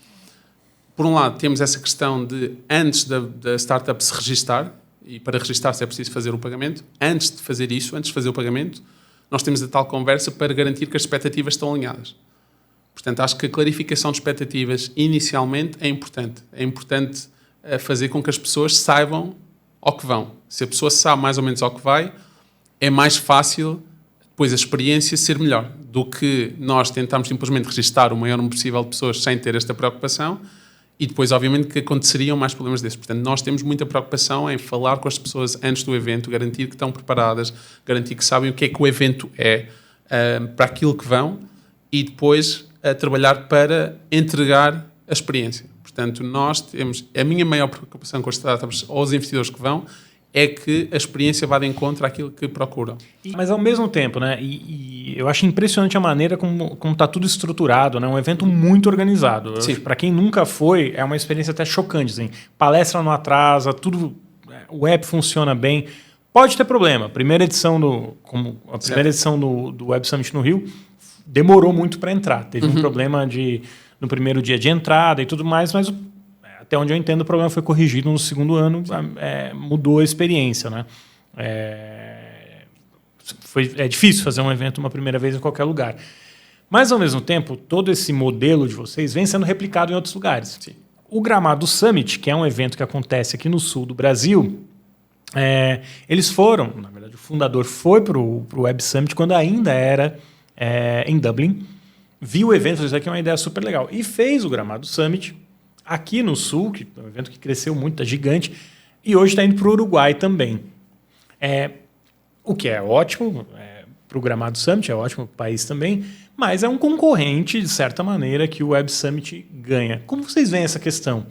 Por um lado, temos essa questão de, antes da startup se registar, e para registar-se é preciso fazer o pagamento, antes de fazer isso, antes de fazer o pagamento, nós temos a tal conversa para garantir que as expectativas estão alinhadas. Portanto, acho que a clarificação de expectativas inicialmente é importante. É importante fazer com que as pessoas saibam ao que vão. Se a pessoa sabe mais ou menos ao que vai, é mais fácil depois a experiência ser melhor do que nós tentarmos simplesmente registar o maior número possível de pessoas sem ter esta preocupação. E depois, obviamente, que aconteceriam mais problemas desses. Portanto, nós temos muita preocupação em falar com as pessoas antes do evento, garantir que estão preparadas, garantir que sabem o que o evento é, para aquilo que vão, e depois trabalhar para entregar a experiência. Portanto, nós temos... A minha maior preocupação com as startups ou os investidores que vão é que a experiência vá de encontro àquilo que procuram. Mas ao mesmo tempo, né? E eu acho impressionante a maneira como está tudo estruturado, né? Um evento muito organizado. Para quem nunca foi, é uma experiência até chocante. Assim. Palestra não atrasa, tudo, o app funciona bem. Pode ter problema. Primeira edição do Web Summit no Rio demorou muito para entrar. Teve um problema no primeiro dia de entrada e tudo mais, mas até onde eu entendo, o problema foi corrigido no segundo ano, mudou a experiência, né? É difícil fazer um evento uma primeira vez em qualquer lugar. Mas, ao mesmo tempo, todo esse modelo de vocês vem sendo replicado em outros lugares. Sim. O Gramado Summit, que é um evento que acontece aqui no sul do Brasil, eles foram, na verdade, o fundador foi para o Web Summit quando ainda era em Dublin, viu o evento, isso aqui é uma ideia super legal, e fez o Gramado Summit aqui no Sul, que é um evento que cresceu muito, está gigante, e hoje está indo para o Uruguai também. O que é ótimo para o Gramado Summit, é ótimo para o país também, mas é um concorrente, de certa maneira, que o Web Summit ganha. Como vocês veem essa questão?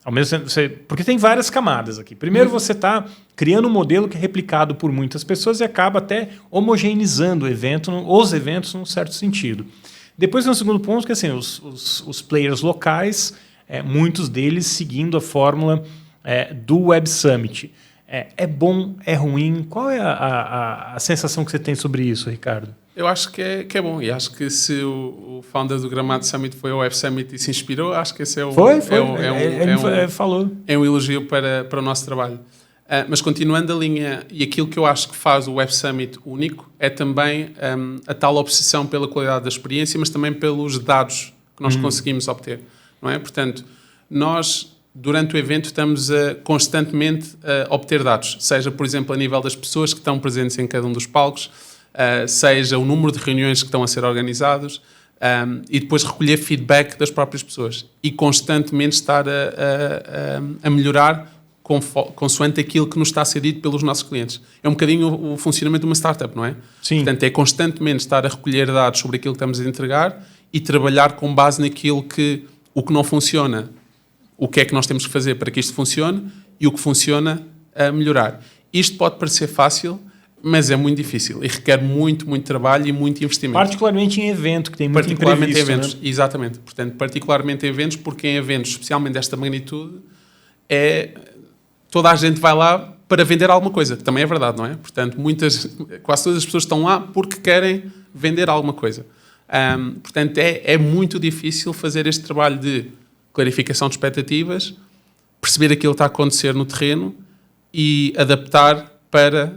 Ao mesmo tempo, porque tem várias camadas aqui. Primeiro, você está criando um modelo que é replicado por muitas pessoas e acaba até homogeneizando os eventos num certo sentido. Depois tem um segundo ponto, que assim, os players locais, muitos deles seguindo a fórmula do Web Summit. É bom, é ruim? Qual é a sensação que você tem sobre isso, Ricardo? Eu acho que é bom, e acho que se o founder do Gramado Summit foi ao Web Summit e se inspirou, acho que esse é ele falou. É um elogio para o nosso trabalho. Mas continuando a linha, e aquilo que eu acho que faz o Web Summit único é também a tal obsessão pela qualidade da experiência, mas também pelos dados que nós conseguimos obter, não é? Portanto, nós, durante o evento, estamos constantemente a obter dados, seja, por exemplo, a nível das pessoas que estão presentes em cada um dos palcos, seja o número de reuniões que estão a ser organizados, e depois recolher feedback das próprias pessoas e constantemente estar a melhorar consoante aquilo que nos está a ser dito pelos nossos clientes. É um bocadinho o funcionamento de uma startup, não é? Sim. Portanto, é constantemente estar a recolher dados sobre aquilo que estamos a entregar e trabalhar com base naquilo o que não funciona, o que é que nós temos que fazer para que isto funcione e o que funciona a melhorar. Isto pode parecer fácil, mas é muito difícil e requer muito, muito trabalho e muito investimento. Particularmente em evento, que tem muito imprevisto. Particularmente em eventos, né? Exatamente. Portanto, particularmente em eventos, porque em eventos, especialmente desta magnitude, toda a gente vai lá para vender alguma coisa, que também é verdade, não é? Portanto, quase todas as pessoas estão lá porque querem vender alguma coisa. Portanto, é muito difícil fazer este trabalho de clarificação de expectativas, perceber aquilo que está a acontecer no terreno e adaptar para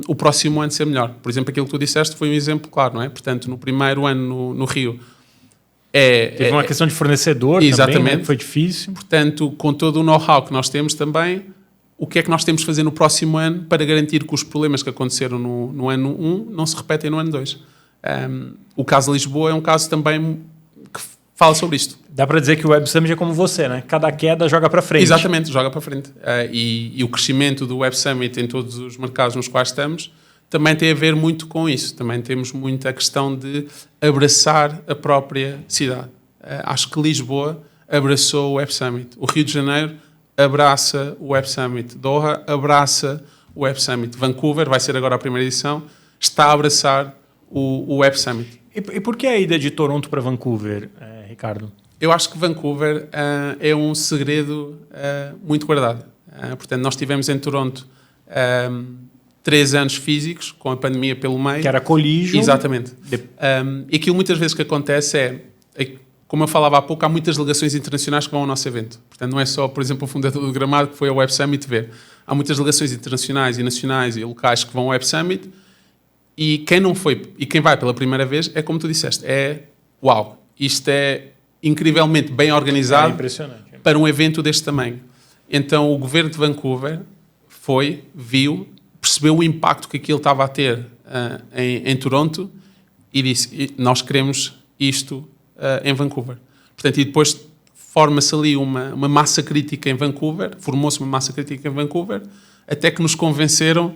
o próximo ano ser melhor. Por exemplo, aquilo que tu disseste foi um exemplo claro, não é? Portanto, no primeiro ano no Rio... Teve uma questão de fornecedor exatamente, também, né? Foi difícil. Portanto, com todo o know-how que nós temos também, o que é que nós temos de fazer no próximo ano para garantir que os problemas que aconteceram no ano 1 não se repetem no ano 2? O caso de Lisboa é um caso também que fala sobre isto. Dá para dizer que o Web Summit é como você, né? Cada queda joga para frente. Exatamente, joga para frente. E o crescimento do Web Summit em todos os mercados nos quais estamos também tem a ver muito com isso. Também temos muito a questão de abraçar a própria cidade. Acho que Lisboa abraçou o Web Summit. O Rio de Janeiro abraça o Web Summit. Doha abraça o Web Summit. Vancouver, vai ser agora a primeira edição, está a abraçar o Web Summit. E por que a ida de Toronto para Vancouver, Ricardo? Eu acho que Vancouver é um segredo muito guardado. Portanto, nós estivemos em Toronto 3 anos físicos, com a pandemia pelo meio. Que era Collision. Exatamente. E aquilo muitas vezes que acontece como eu falava há pouco, há muitas delegações internacionais que vão ao nosso evento. Portanto, não é só, por exemplo, o fundador do Gramado que foi ao Web Summit ver. Há muitas delegações internacionais e nacionais e locais que vão ao Web Summit e quem não foi e quem vai pela primeira vez é como tu disseste, uau, isto é incrivelmente bem organizado para um evento deste tamanho. Então, o governo de Vancouver viu, percebeu o impacto que aquilo estava a ter em Toronto e disse, nós queremos isto em Vancouver. Portanto, e depois forma-se ali uma massa crítica em Vancouver, formou-se uma massa crítica em Vancouver, até que nos convenceram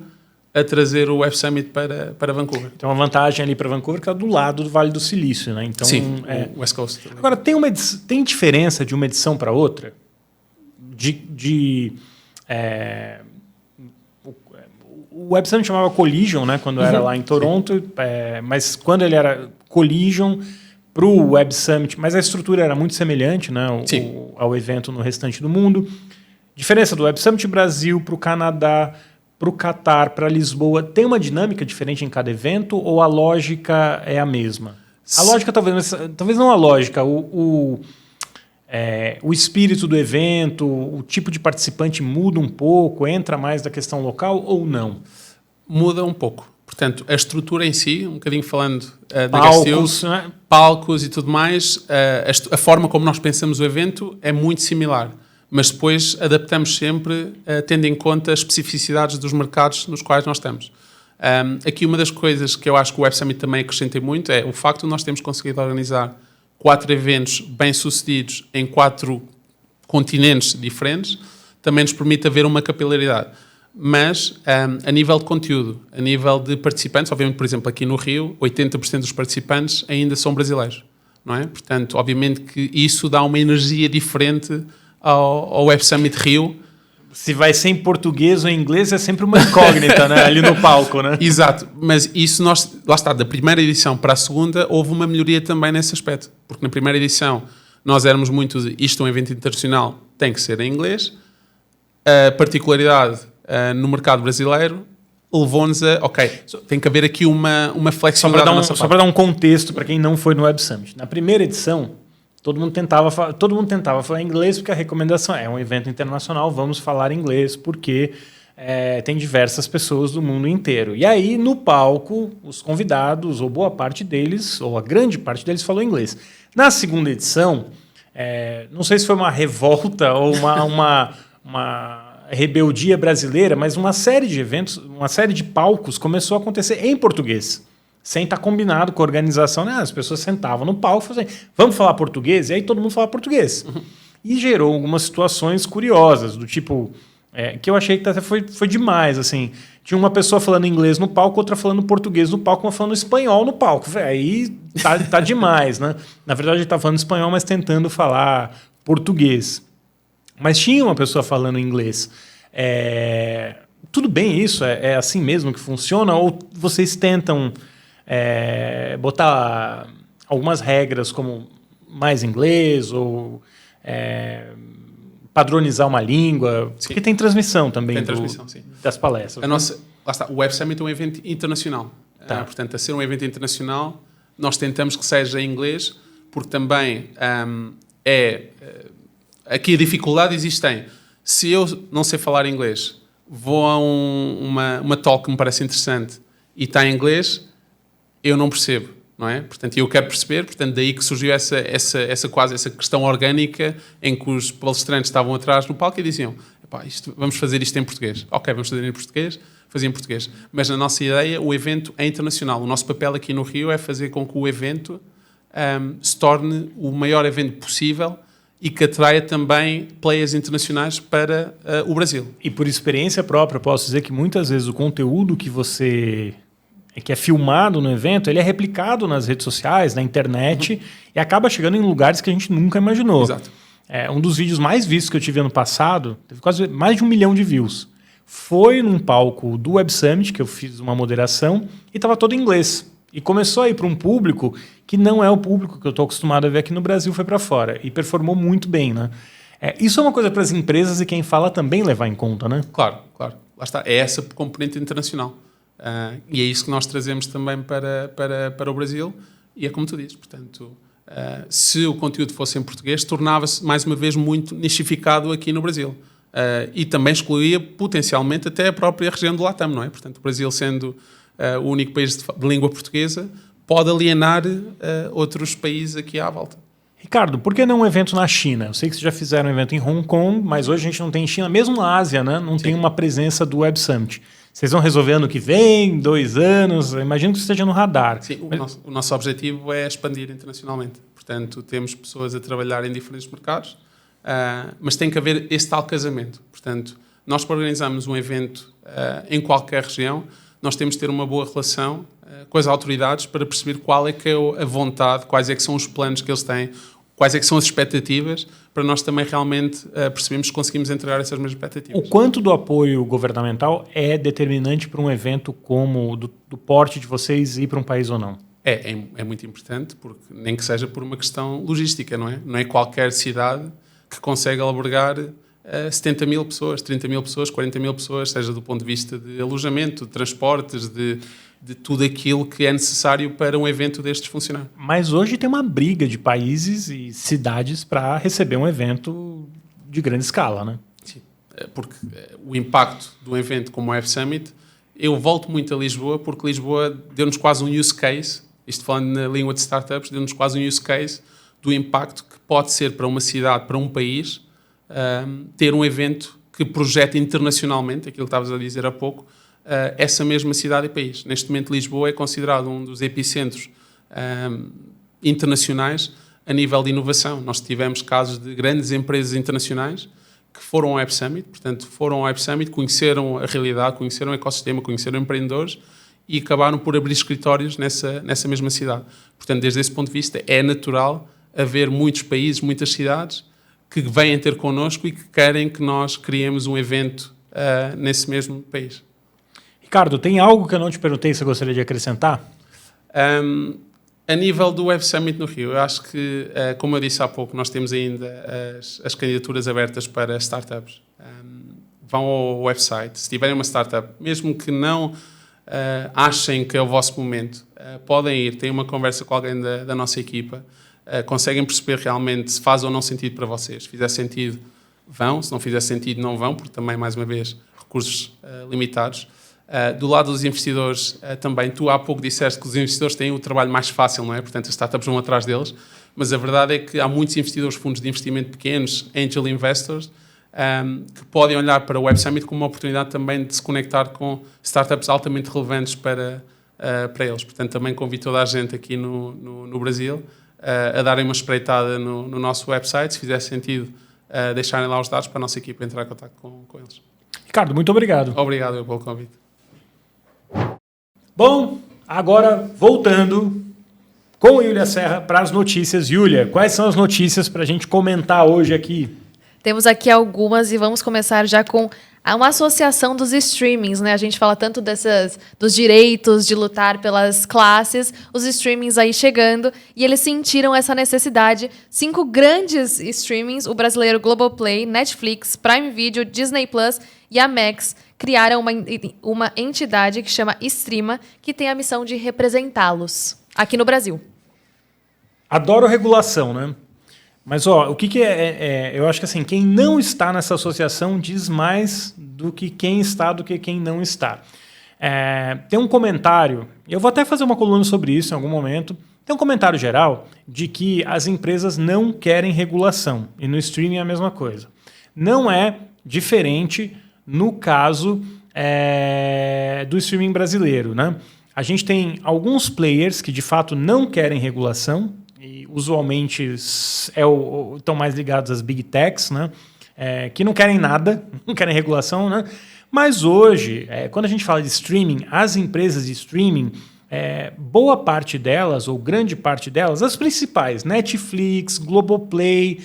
a trazer o Web Summit para Vancouver. Então, a vantagem ali para Vancouver que é do lado do Vale do Silício, né? Então, sim, o West Coast. Agora, tem diferença de uma edição para outra? O Web Summit chamava Collision, né? Quando era lá em Toronto, mas quando ele era Collision para o Web Summit, mas a estrutura era muito semelhante, né, ao evento no restante do mundo. Diferença do Web Summit Brasil para o Canadá, para o Catar, para Lisboa, tem uma dinâmica diferente em cada evento ou a lógica é a mesma? A lógica talvez não a lógica, o espírito do evento, o tipo de participante muda um pouco, entra mais da questão local ou não? Muda um pouco. Portanto, a estrutura em si, um bocadinho falando da palcos, né? Palcos e tudo mais, a forma como nós pensamos o evento é muito similar, mas depois adaptamos sempre tendo em conta as especificidades dos mercados nos quais nós estamos. Aqui uma das coisas que eu acho que o Web Summit também acrescenta muito é o facto de nós termos conseguido organizar 4 eventos bem-sucedidos em 4 continentes diferentes, também nos permite haver uma capilaridade. Mas, a nível de conteúdo, a nível de participantes, obviamente, por exemplo, aqui no Rio, 80% dos participantes ainda são brasileiros, não é? Portanto, obviamente que isso dá uma energia diferente ao Web Summit Rio. Se vai ser em português ou em inglês é sempre uma incógnita, né? Ali no palco, né? Exato, mas isso lá está, da primeira edição para a segunda, houve uma melhoria também nesse aspecto, porque na primeira edição nós éramos muito de isto é um evento internacional, tem que ser em inglês, a particularidade no mercado brasileiro levou-nos tem que haver aqui uma flexibilidade da nossa parte. Só para dar um contexto para quem não foi no Web Summit. Na primeira edição, todo mundo tentava falar inglês porque a recomendação é um evento internacional, vamos falar inglês porque tem diversas pessoas do mundo inteiro. E aí, no palco, os convidados, ou boa parte deles, ou a grande parte deles, falou inglês. Na segunda edição, não sei se foi uma revolta ou uma rebeldia brasileira, mas uma série de eventos, uma série de palcos começou a acontecer em português, sem estar combinado com a organização. Né? As pessoas sentavam no palco e falavam assim, vamos falar português? E aí todo mundo falava português. E gerou algumas situações curiosas, do tipo, que eu achei que até foi demais. Assim. Tinha uma pessoa falando inglês no palco, outra falando português no palco, uma falando espanhol no palco. Aí tá demais. Né? Na verdade, ele estava falando espanhol, mas tentando falar português. Mas tinha uma pessoa falando inglês. Tudo bem isso? É assim mesmo que funciona? Ou vocês tentam botar algumas regras como mais inglês ou padronizar uma língua? Sim. Porque tem transmissão também sim. das palestras. Lá está, o Web Summit é um evento internacional. Tá. Portanto, a ser um evento internacional, nós tentamos que seja em inglês, porque também aqui a dificuldade existe se eu não sei falar inglês, vou a uma talk que me parece interessante e está em inglês, eu não percebo, não é? Portanto, eu quero perceber, portanto, daí que surgiu essa questão orgânica em que os palestrantes estavam atrás no palco e diziam, vamos fazer isto em português. Ok, vamos fazer em português, fazia em português. Mas na nossa ideia, o evento é internacional. O nosso papel aqui no Rio é fazer com que o evento se torne o maior evento possível e que atraia também players internacionais para o Brasil. E por experiência própria, posso dizer que muitas vezes o conteúdo que é filmado no evento, ele é replicado nas redes sociais, na internet, e acaba chegando em lugares que a gente nunca imaginou. Exato. Um dos vídeos mais vistos que eu tive ano passado, teve quase mais de 1 milhão de views. Foi num palco do Web Summit, que eu fiz uma moderação, e estava todo em inglês. E começou a ir para um público que não é o público que eu estou acostumado a ver aqui no Brasil, foi para fora. E performou muito bem, né? Isso é uma coisa para as empresas e quem fala também levar em conta, né? Claro. Lá está. É essa componente internacional. E é isso que nós trazemos também para o Brasil. E é como tu dizes, portanto, se o conteúdo fosse em português, tornava-se, mais uma vez, muito nichificado aqui no Brasil. E também excluía, potencialmente, até a própria região do Latam, não é? Portanto, o Brasil sendo o único país de língua portuguesa, pode alienar outros países aqui à volta. Ricardo, por que não um evento na China? Eu sei que vocês já fizeram um evento em Hong Kong, mas hoje a gente não tem em China, mesmo na Ásia, né? Não tem uma presença do Web Summit. Vocês vão resolver ano que vem, 2 anos? Eu imagino que isso esteja no radar. Sim, o nosso objetivo é expandir internacionalmente. Portanto, temos pessoas a trabalhar em diferentes mercados, mas tem que haver esse tal casamento. Portanto, nós para organizarmos um evento em qualquer região, nós temos de ter uma boa relação com as autoridades para perceber qual é que é a vontade, quais é que são os planos que eles têm, quais é que são as expectativas, para nós também realmente percebermos se conseguimos entregar essas mesmas expectativas. O quanto do apoio governamental é determinante para um evento como do porte de vocês ir para um país ou não? É muito importante, porque nem que seja por uma questão logística, não é? Não é qualquer cidade que consegue albergar 70 mil pessoas, 30 mil pessoas, 40 mil pessoas, seja do ponto de vista de alojamento, de transportes, de tudo aquilo que é necessário para um evento destes funcionar. Mas hoje tem uma briga de países e cidades para receber um evento de grande escala, né? Sim, porque o impacto de um evento como o F Summit, eu volto muito a Lisboa, porque Lisboa deu-nos quase um use case, isto falando na língua de startups, deu-nos quase um use case do impacto que pode ser para uma cidade, para um país, ter um evento que projeta internacionalmente, aquilo que estavas a dizer há pouco, essa mesma cidade e país. Neste momento, Lisboa é considerado um dos epicentros internacionais a nível de inovação. Nós tivemos casos de grandes empresas internacionais que foram ao Web Summit, portanto, foram ao Web Summit, conheceram a realidade, conheceram o ecossistema, conheceram empreendedores e acabaram por abrir escritórios nessa mesma cidade. Portanto, desde esse ponto de vista, é natural haver muitos países, muitas cidades que vêm ter connosco e que querem que nós criemos um evento nesse mesmo país. Ricardo, tem algo que eu não te perguntei que você gostaria de acrescentar? A nível do Web Summit no Rio, eu acho que, como eu disse há pouco, nós temos ainda as candidaturas abertas para startups. Vão ao website, se tiverem uma startup, mesmo que não achem que é o vosso momento, podem ir, têm uma conversa com alguém da nossa equipa, conseguem perceber realmente se faz ou não sentido para vocês. Se fizer sentido, vão. Se não fizer sentido, não vão, porque também, mais uma vez, recursos limitados. Do lado dos investidores, também, tu há pouco disseste que os investidores têm o trabalho mais fácil, não é? Portanto, as startups vão atrás deles, mas a verdade é que há muitos investidores, fundos de investimento pequenos, angel investors, que podem olhar para o Web Summit como uma oportunidade também de se conectar com startups altamente relevantes para eles. Portanto, também convido toda a gente aqui no Brasil a darem uma espreitada no nosso website, se fizer sentido, deixarem lá os dados para a nossa equipa entrar em contato com eles. Ricardo, muito obrigado. Obrigado pelo convite. Bom, agora voltando com o Yulia Serra para as notícias. Yulia, quais são as notícias para a gente comentar hoje aqui? Temos aqui algumas e vamos começar já com uma associação dos streamings, né? A gente fala tanto dos direitos de lutar pelas classes, os streamings aí chegando, e eles sentiram essa necessidade. 5 grandes streamings, o brasileiro Globoplay, Netflix, Prime Video, Disney Plus e a Max, criaram uma entidade que chama Streama, que tem a missão de representá-los aqui no Brasil. Adoro regulação, né? Mas o que eu acho que assim, quem não está nessa associação diz mais do que quem está do que quem não está. Tem um comentário, eu vou até fazer uma coluna sobre isso em algum momento. Tem um comentário geral de que as empresas não querem regulação, e no streaming é a mesma coisa. Não é diferente no caso do streaming brasileiro, né? A gente tem alguns players que de fato não querem regulação, e usualmente estão mais ligados às big techs, né? Que não querem nada, não querem regulação, né? Mas hoje, quando a gente fala de streaming, as empresas de streaming, boa parte delas, ou grande parte delas, as principais, Netflix, Globoplay,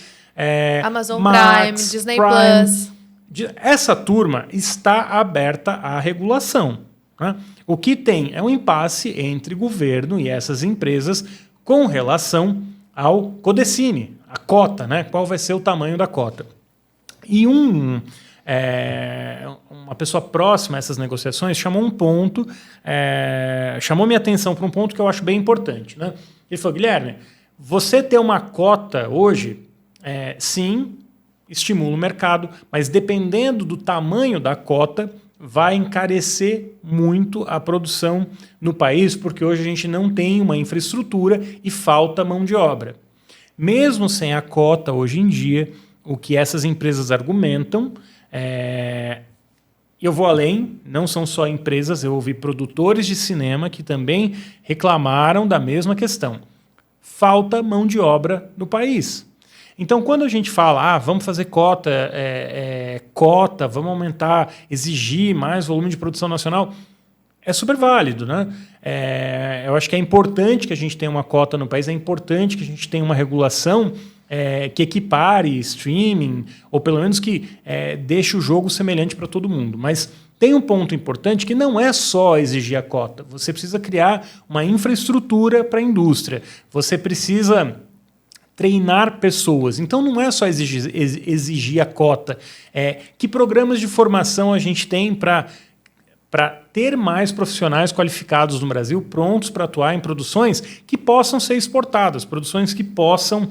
Amazon Max, Prime, Disney Plus. Essa turma está aberta à regulação, né? O que tem é um impasse entre governo e essas empresas com relação ao Codecine, a cota, né? Qual vai ser o tamanho da cota. E uma pessoa próxima a essas negociações chamou minha atenção para um ponto que eu acho bem importante, né? Ele falou: Guilherme, você ter uma cota hoje, sim, estimula o mercado, mas dependendo do tamanho da cota, vai encarecer muito a produção no país, porque hoje a gente não tem uma infraestrutura e falta mão de obra. Mesmo sem a cota, hoje em dia, o que essas empresas argumentam, eu vou além, não são só empresas, eu ouvi produtores de cinema que também reclamaram da mesma questão. Falta mão de obra no país. Então, quando a gente fala, vamos fazer cota, vamos aumentar, exigir mais volume de produção nacional, é super válido, né? Eu acho que é importante que a gente tenha uma cota no país, é importante que a gente tenha uma regulação que equipare streaming, ou pelo menos que deixe o jogo semelhante para todo mundo. Mas tem um ponto importante que não é só exigir a cota. Você precisa criar uma infraestrutura para a indústria. Você precisa treinar pessoas. Então não é só exigir a cota. Que programas de formação a gente tem para ter mais profissionais qualificados no Brasil, prontos para atuar em produções que possam ser exportadas, produções que possam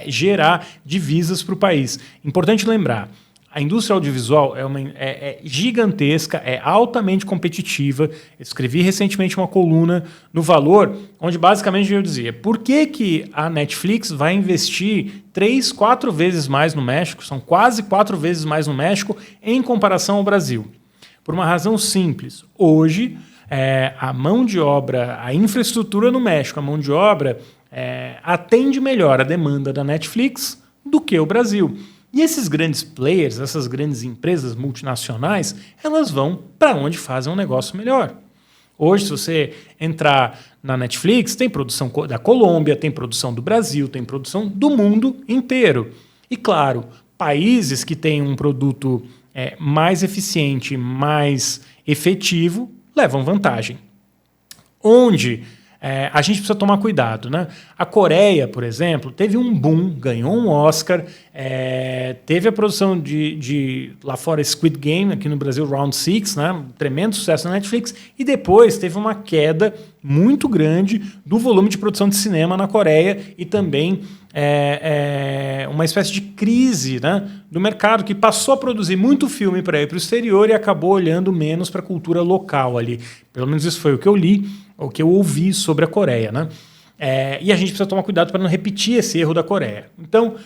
gerar divisas para o país. Importante lembrar, a indústria audiovisual é gigantesca, é altamente competitiva. Eu escrevi recentemente uma coluna no Valor, onde basicamente eu dizia por que a Netflix vai investir 3, 4 vezes mais no México, são quase 4 vezes mais no México, em comparação ao Brasil. Por uma razão simples. Hoje, a mão de obra, a infraestrutura no México, a mão de obra atende melhor a demanda da Netflix do que o Brasil. E esses grandes players, essas grandes empresas multinacionais, elas vão para onde fazem um negócio melhor. Hoje, se você entrar na Netflix, tem produção da Colômbia, tem produção do Brasil, tem produção do mundo inteiro. E, claro, países que têm um produto mais eficiente, mais efetivo, levam vantagem. Onde a gente precisa tomar cuidado, né? A Coreia, por exemplo, teve um boom, ganhou um Oscar, teve a produção de lá fora Squid Game, aqui no Brasil Round 6, né? Um tremendo sucesso na Netflix, e depois teve uma queda muito grande do volume de produção de cinema na Coreia e também uma espécie de crise, né, do mercado, que passou a produzir muito filme para ir para o exterior e acabou olhando menos para a cultura local ali. Pelo menos isso foi o que eu li, o que eu ouvi sobre a Coreia, né? E a gente precisa tomar cuidado para não repetir esse erro da Coreia. Então,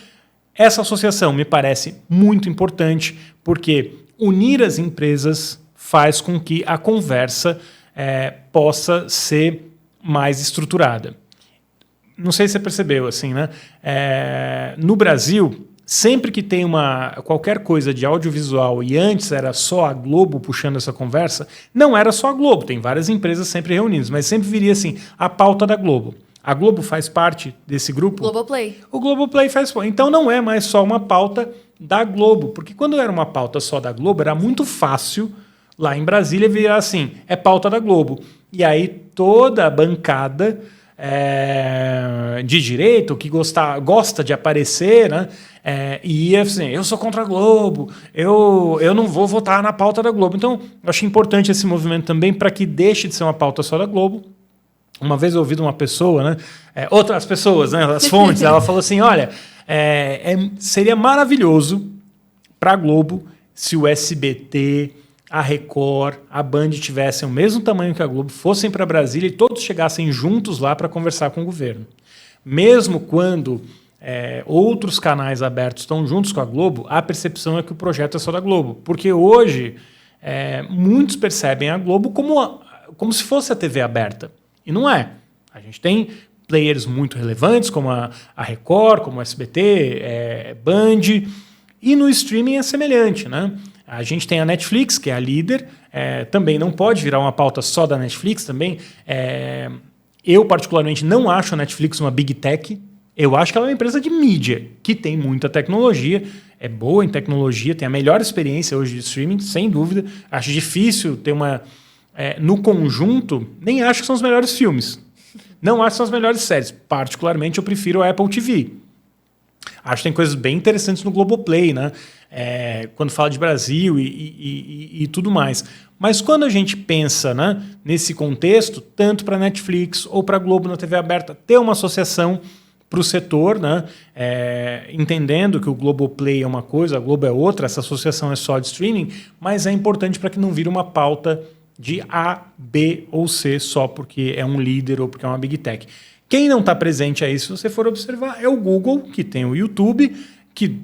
essa associação me parece muito importante, porque unir as empresas faz com que a conversa possa ser mais estruturada. Não sei se você percebeu, assim, né? No Brasil, sempre que tem qualquer coisa de audiovisual, e antes era só a Globo puxando essa conversa, não era só a Globo, tem várias empresas sempre reunidas, mas sempre viria assim, a pauta da Globo. A Globo faz parte desse grupo? Globoplay. O Globoplay faz parte. Então não é mais só uma pauta da Globo, porque quando era uma pauta só da Globo, era muito fácil lá em Brasília virar assim, é pauta da Globo. E aí toda a bancada de direito, que gosta de aparecer, né? E ia assim, eu sou contra a Globo, eu não vou votar na pauta da Globo. Então, eu acho importante esse movimento também para que deixe de ser uma pauta só da Globo. Uma vez eu ouvi de uma pessoa, né? Outras pessoas, né? As fontes, ela falou assim, olha, Seria maravilhoso para a Globo se o SBT, a Record, a Band tivessem o mesmo tamanho que a Globo, fossem para Brasília e todos chegassem juntos lá para conversar com o governo. Mesmo quando outros canais abertos estão juntos com a Globo, a percepção é que o projeto é só da Globo. Porque hoje muitos percebem a Globo como se fosse a TV aberta. E não é. A gente tem players muito relevantes, como a Record, como o SBT, Band, e no streaming é semelhante, né? A gente tem a Netflix, que é a líder, também não pode virar uma pauta só da Netflix também. Eu, particularmente, não acho a Netflix uma big tech. Eu acho que ela é uma empresa de mídia, que tem muita tecnologia, é boa em tecnologia, tem a melhor experiência hoje de streaming, sem dúvida. Acho difícil ter uma... no conjunto, nem acho que são os melhores filmes. Não acho que são as melhores séries. Particularmente, eu prefiro a Apple TV. Acho que tem coisas bem interessantes no Globoplay, né? Quando fala de Brasil e tudo mais. Mas quando a gente pensa, né, nesse contexto, tanto para a Netflix ou para a Globo na TV aberta, ter uma associação para o setor, né, entendendo que o Globoplay é uma coisa, a Globo é outra, essa associação é só de streaming, mas é importante para que não vire uma pauta de A, B ou C só porque é um líder ou porque é uma big tech. Quem não está presente aí, se você for observar, é o Google, que tem o YouTube, que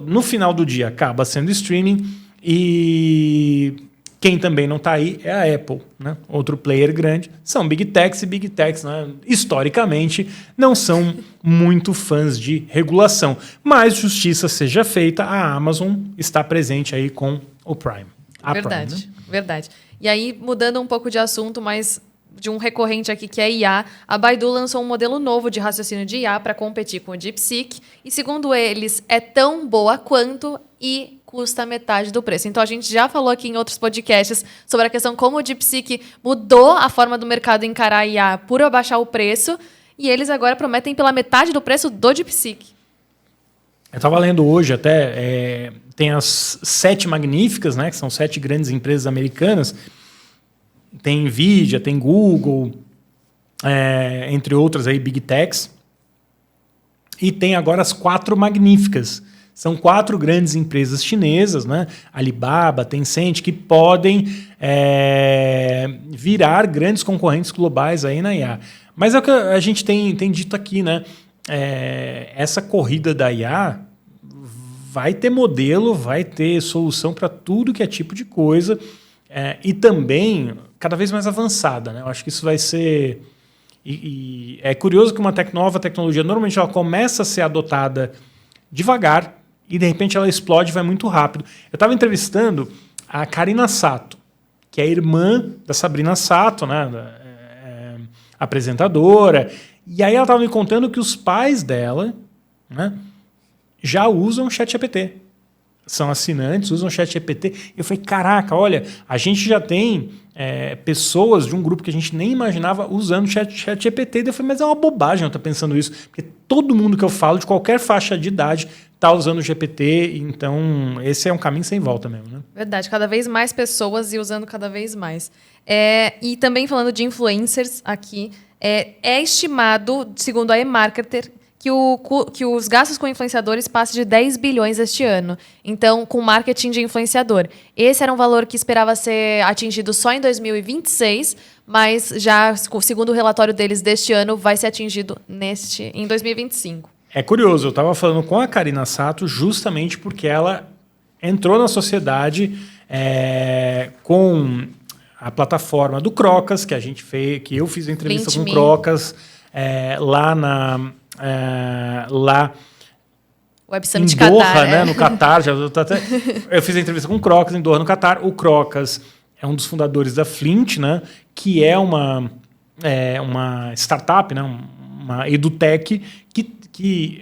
no final do dia acaba sendo streaming, e quem também não está aí é a Apple, né? Outro player grande. São big techs, e big techs, né, historicamente, não são muito fãs de regulação. Mas, justiça seja feita, a Amazon está presente aí com o Prime. Verdade, Prime, né? verdade. E aí, mudando um pouco de assunto, mas de um recorrente aqui que é IA, a Baidu lançou um modelo novo de raciocínio de IA para competir com o DeepSeek e, segundo eles, é tão boa quanto e custa metade do preço. Então, a gente já falou aqui em outros podcasts sobre a questão como o DeepSeek mudou a forma do mercado encarar a IA por abaixar o preço, e eles agora prometem pela metade do preço do DeepSeek. Eu estava lendo hoje até, tem as 7 magníficas, né, que são 7 grandes empresas americanas. Tem Nvidia, tem Google, entre outras aí, big techs. E tem agora as 4 magníficas. São 4 grandes empresas chinesas, né? Alibaba, Tencent, que podem virar grandes concorrentes globais aí na IA. Mas é o que a gente tem dito aqui, né? Essa corrida da IA vai ter modelo, vai ter solução para tudo que é tipo de coisa, e também cada vez mais avançada, né? Eu acho que isso vai ser... E é curioso que uma nova tecnologia, normalmente ela começa a ser adotada devagar e de repente ela explode e vai muito rápido. Eu estava entrevistando a Karina Sato, que é a irmã da Sabrina Sato, né? Apresentadora. E aí ela estava me contando que os pais dela, né, já usam o ChatGPT. São assinantes, usam o ChatGPT. Eu falei, caraca, olha, a gente já tem pessoas de um grupo que a gente nem imaginava usando o ChatGPT. Eu falei, mas é uma bobagem eu estar pensando isso, porque todo mundo que eu falo, de qualquer faixa de idade, está usando o GPT, então esse é um caminho sem volta mesmo, né? Verdade, cada vez mais pessoas e usando cada vez mais. E também falando de influencers aqui, é estimado, segundo a eMarketer, que os gastos com influenciadores passam de 10 bilhões este ano. Então, com marketing de influenciador. Esse era um valor que esperava ser atingido só em 2026, mas já, segundo o relatório deles deste ano, vai ser atingido em 2025. É curioso, eu estava falando com a Karina Sato justamente porque ela entrou na sociedade com a plataforma do Crocas, que a gente fez, que eu fiz a entrevista com o Crocas lá Web Summit em Doha, Qatar, né? No Qatar. Eu fiz a entrevista com o Crocas em Doha, no Qatar. O Crocas é um dos fundadores da Flint, né? Que é uma startup, né? Uma edutech que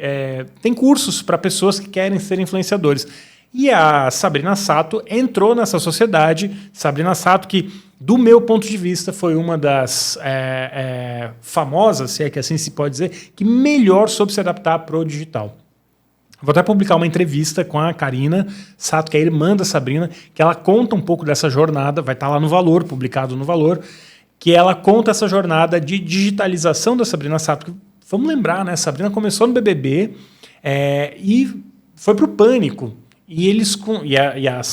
tem cursos para pessoas que querem ser influenciadores. E a Sabrina Sato entrou nessa sociedade. Sabrina Sato, que, do meu ponto de vista, foi uma das famosas, se é que assim se pode dizer, que melhor soube se adaptar para o digital. Vou até publicar uma entrevista com a Karina Sato, que é a irmã da Sabrina, que ela conta um pouco dessa jornada, vai estar lá no Valor, publicado no Valor, que ela conta essa jornada de digitalização da Sabrina Sato. Vamos lembrar, né? A Sabrina começou no BBB, E foi para o Pânico.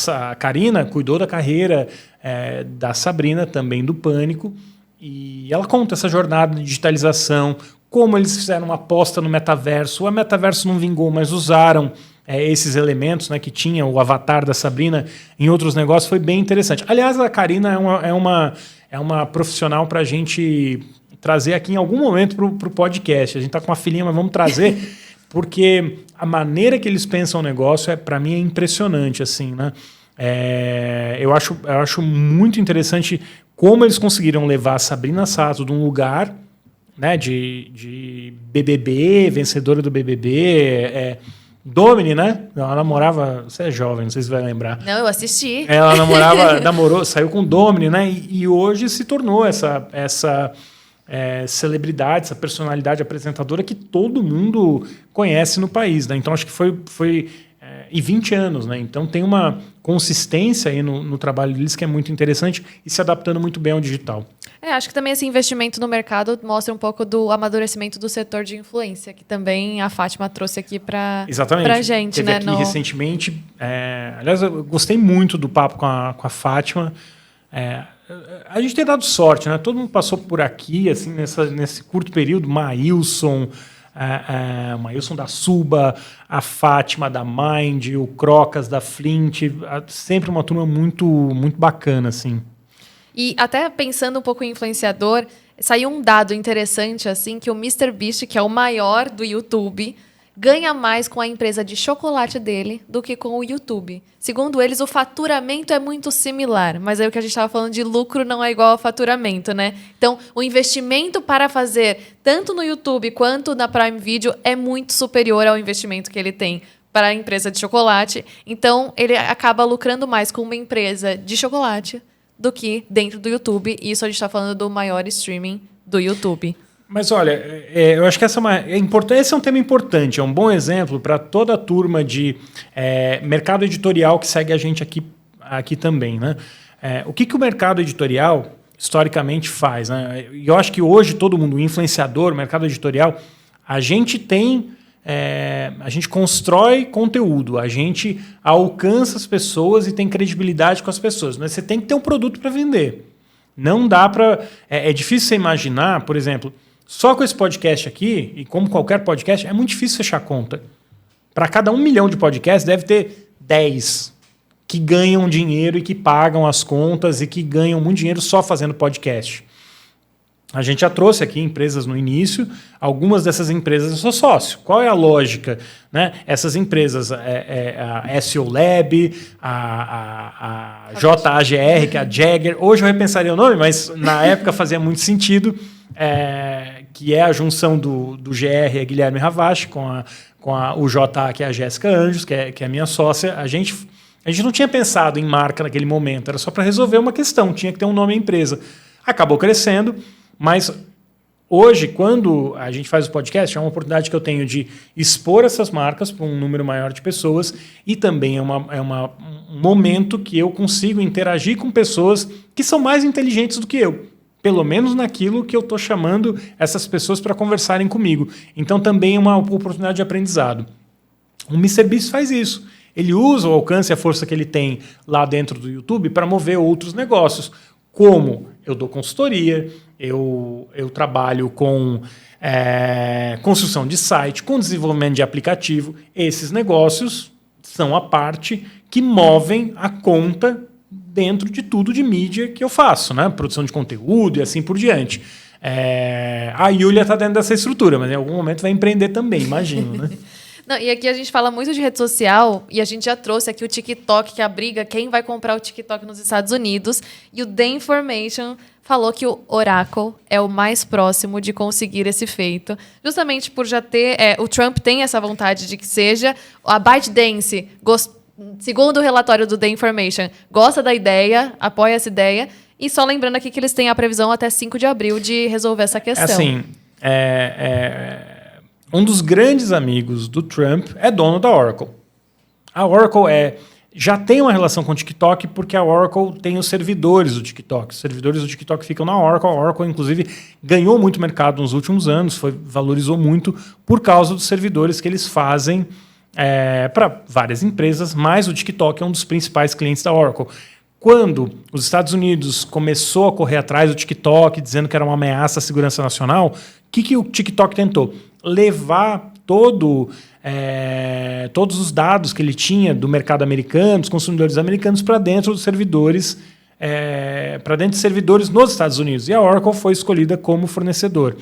A Karina cuidou da carreira da Sabrina, também do Pânico. E ela conta essa jornada de digitalização, como eles fizeram uma aposta no metaverso. O metaverso não vingou, mas usaram esses elementos, né, que tinha o avatar da Sabrina em outros negócios. Foi bem interessante. Aliás, a Karina é uma profissional para a gente trazer aqui em algum momento para o podcast. A gente está com uma filhinha, mas vamos trazer, porque a maneira que eles pensam o negócio, para mim, é impressionante. Assim, né? Eu acho muito interessante como eles conseguiram levar a Sabrina Sato de um lugar, né, de BBB, vencedora do BBB, Domini, né? Ela namorava... Você é jovem, não sei se vai lembrar. Não, eu assisti. Ela namorou, saiu com Domini, né? E hoje se tornou essa celebridade, essa personalidade apresentadora que todo mundo conhece no país, né? Então, acho que foi e 20 anos, né? Então, tem uma consistência aí no trabalho deles que é muito interessante e se adaptando muito bem ao digital. Acho que também esse investimento no mercado mostra um pouco do amadurecimento do setor de influência, que também a Fátima trouxe aqui para a gente. Teve aqui recentemente. Aliás, eu gostei muito do papo com a Fátima. A gente tem dado sorte, né? Todo mundo passou por aqui, assim, nesse curto período. Maílson da Suba, a Fátima da Mind, o Crocas da Flint. Sempre uma turma muito, muito bacana, assim. E até pensando um pouco em influenciador, saiu um dado interessante, assim, que o MrBeast, que é o maior do YouTube, ganha mais com a empresa de chocolate dele do que com o YouTube. Segundo eles, o faturamento é muito similar, mas aí o que a gente estava falando de lucro não é igual ao faturamento, né? Então, o investimento para fazer tanto no YouTube quanto na Prime Video é muito superior ao investimento que ele tem para a empresa de chocolate. Então, ele acaba lucrando mais com uma empresa de chocolate do que dentro do YouTube. E isso a gente está falando do maior streaming do YouTube. Mas olha, eu acho que esse é um tema importante, é um bom exemplo para toda a turma de mercado editorial que segue a gente aqui também, né? O que o mercado editorial historicamente faz, né? E eu acho que hoje todo mundo, influenciador, mercado editorial, a gente constrói conteúdo, a gente alcança as pessoas e tem credibilidade com as pessoas, mas você tem que ter um produto para vender. Não dá para... É difícil você imaginar, por exemplo, só com esse podcast aqui, e como qualquer podcast, é muito difícil fechar conta. Para cada 1 milhão de podcasts, deve ter 10 que ganham dinheiro e que pagam as contas e que ganham muito dinheiro só fazendo podcast. A gente já trouxe aqui empresas no início, algumas dessas empresas eu sou sócio. Qual é a lógica? Né? Essas empresas, a SEO Lab, a JAGR, que é a Jagger, hoje eu repensaria o nome, mas na época fazia muito sentido, que é a junção do GR, a Guilherme Ravache, com o JA, que é a Jéssica Anjos, que é a minha sócia. A gente não tinha pensado em marca naquele momento, era só para resolver uma questão, tinha que ter um nome à empresa. Acabou crescendo. Mas hoje, quando a gente faz o podcast, é uma oportunidade que eu tenho de expor essas marcas para um número maior de pessoas e também um momento que eu consigo interagir com pessoas que são mais inteligentes do que eu, pelo menos naquilo que eu estou chamando essas pessoas para conversarem comigo. Então também é uma oportunidade de aprendizado. O MrBeast faz isso. Ele usa o alcance e a força que ele tem lá dentro do YouTube para mover outros negócios, como eu dou consultoria, eu trabalho com construção de site, com desenvolvimento de aplicativo. Esses negócios são a parte que movem a conta dentro de tudo de mídia que eu faço, né? Produção de conteúdo e assim por diante. A Yulia está dentro dessa estrutura, mas em algum momento vai empreender também, imagino, né? Não, e aqui a gente fala muito de rede social e a gente já trouxe aqui o TikTok, que abriga quem vai comprar o TikTok nos Estados Unidos. E o The Information falou que o Oracle é o mais próximo de conseguir esse feito. Justamente por já ter... o Trump tem essa vontade de que seja. A ByteDance, segundo o relatório do The Information, gosta da ideia, apoia essa ideia. E só lembrando aqui que eles têm a previsão até 5 de abril de resolver essa questão. Assim, um dos grandes amigos do Trump é dono da Oracle. A Oracle já tem uma relação com o TikTok porque a Oracle tem os servidores do TikTok. Os servidores do TikTok ficam na Oracle. A Oracle, inclusive, ganhou muito mercado nos últimos anos, valorizou muito por causa dos servidores que eles fazem para várias empresas, mas o TikTok é um dos principais clientes da Oracle. Quando os Estados Unidos começou a correr atrás do TikTok, dizendo que era uma ameaça à segurança nacional, o que o TikTok tentou? Levar todos os dados que ele tinha do mercado americano, dos consumidores americanos, para dentro dos servidores, nos Estados Unidos. E a Oracle foi escolhida como fornecedor,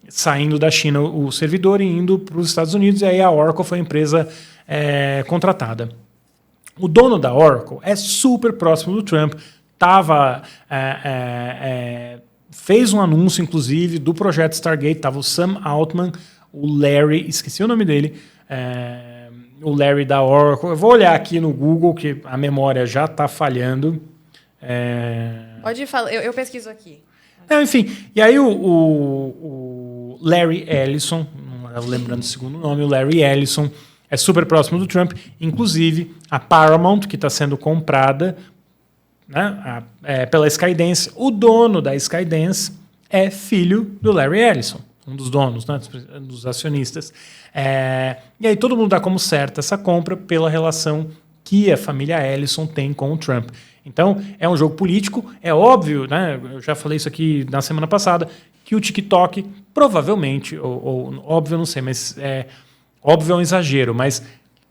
saindo da China o servidor e indo para os Estados Unidos, e aí a Oracle foi a empresa contratada. O dono da Oracle é super próximo do Trump, fez um anúncio, inclusive, do projeto Stargate, estava o Sam Altman, o Larry, esqueci o nome dele, o Larry da Oracle. Eu vou olhar aqui no Google, que a memória já está falhando. Pode falar, eu pesquiso aqui. Enfim, e aí o Larry Ellison, lembrando o segundo nome, o Larry Ellison é super próximo do Trump, inclusive a Paramount, que está sendo comprada, né, pela Skydance. O dono da Skydance é filho do Larry Ellison, um dos donos, né, dos acionistas. E aí todo mundo dá como certa essa compra pela relação que a família Ellison tem com o Trump. Então, é um jogo político, é óbvio, né, eu já falei isso aqui na semana passada, que o TikTok provavelmente, ou óbvio, eu não sei, mas óbvio é um exagero, mas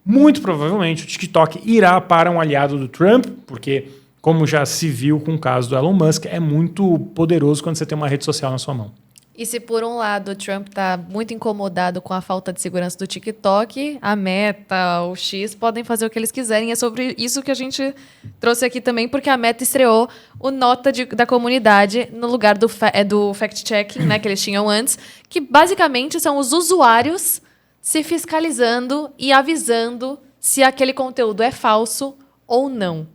muito provavelmente o TikTok irá para um aliado do Trump, porque, como já se viu com o caso do Elon Musk, é muito poderoso quando você tem uma rede social na sua mão. E se por um lado o Trump está muito incomodado com a falta de segurança do TikTok, a Meta, o X podem fazer o que eles quiserem. É sobre isso que a gente trouxe aqui também, porque a Meta estreou o Nota da Comunidade no lugar do fact-checking, né, que eles tinham antes, que basicamente são os usuários se fiscalizando e avisando se aquele conteúdo é falso ou não.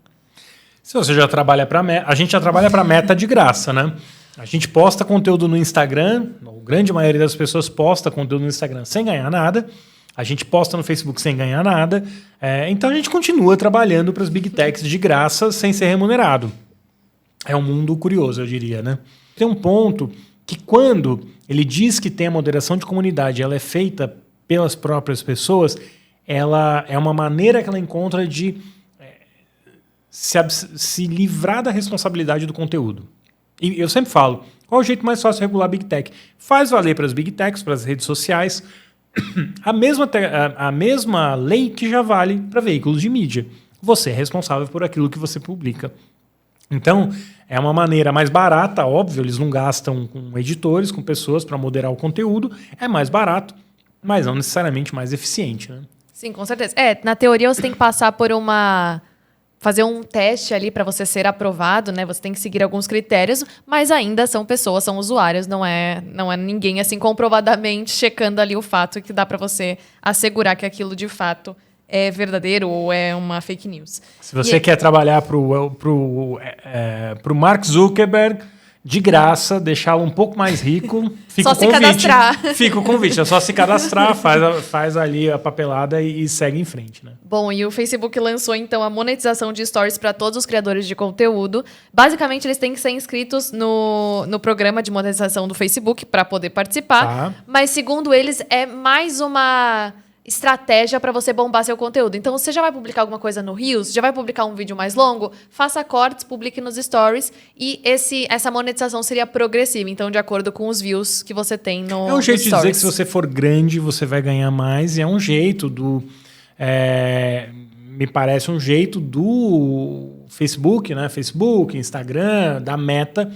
Se você já trabalha para Meta, a gente já trabalha para Meta de graça, né? A gente posta conteúdo no Instagram, a grande maioria das pessoas posta conteúdo no Instagram sem ganhar nada, a gente posta no Facebook sem ganhar nada, então a gente continua trabalhando para as Big Techs de graça sem ser remunerado. É um mundo curioso, eu diria, né? Tem um ponto que quando ele diz que tem a moderação de comunidade, ela é feita pelas próprias pessoas, ela é uma maneira que ela encontra de se livrar da responsabilidade do conteúdo. E eu sempre falo, qual é o jeito mais fácil de regular Big Tech? Faz valer para as Big Techs, para as redes sociais, a mesma lei que já vale para veículos de mídia. Você é responsável por aquilo que você publica. Então, é uma maneira mais barata, óbvio, eles não gastam com editores, com pessoas para moderar o conteúdo, é mais barato, mas não necessariamente mais eficiente, né? Sim, com certeza. Na teoria você tem que passar por fazer um teste ali para você ser aprovado, né? Você tem que seguir alguns critérios, mas ainda são pessoas, são usuários, não é ninguém assim comprovadamente checando ali o fato que dá para você assegurar que aquilo de fato é verdadeiro ou é uma fake news. Se você quer trabalhar pro Mark Zuckerberg de graça, deixá-lo um pouco mais rico, fica só o convite. Cadastrar. Fica o convite, é só se cadastrar, faz ali a papelada e segue em frente, né? Bom, e o Facebook lançou então a monetização de stories para todos os criadores de conteúdo. Basicamente, eles têm que ser inscritos no programa de monetização do Facebook para poder participar. Tá. Mas, segundo eles, é mais uma estratégia para você bombar seu conteúdo. Então, você já vai publicar alguma coisa no Reels, já vai publicar um vídeo mais longo, faça cortes, publique nos stories e essa monetização seria progressiva, então de acordo com os views que você tem no stories. É um jeito de dizer que se você for grande, você vai ganhar mais, e é um jeito me parece um jeito do Facebook, né? Facebook, Instagram, da Meta,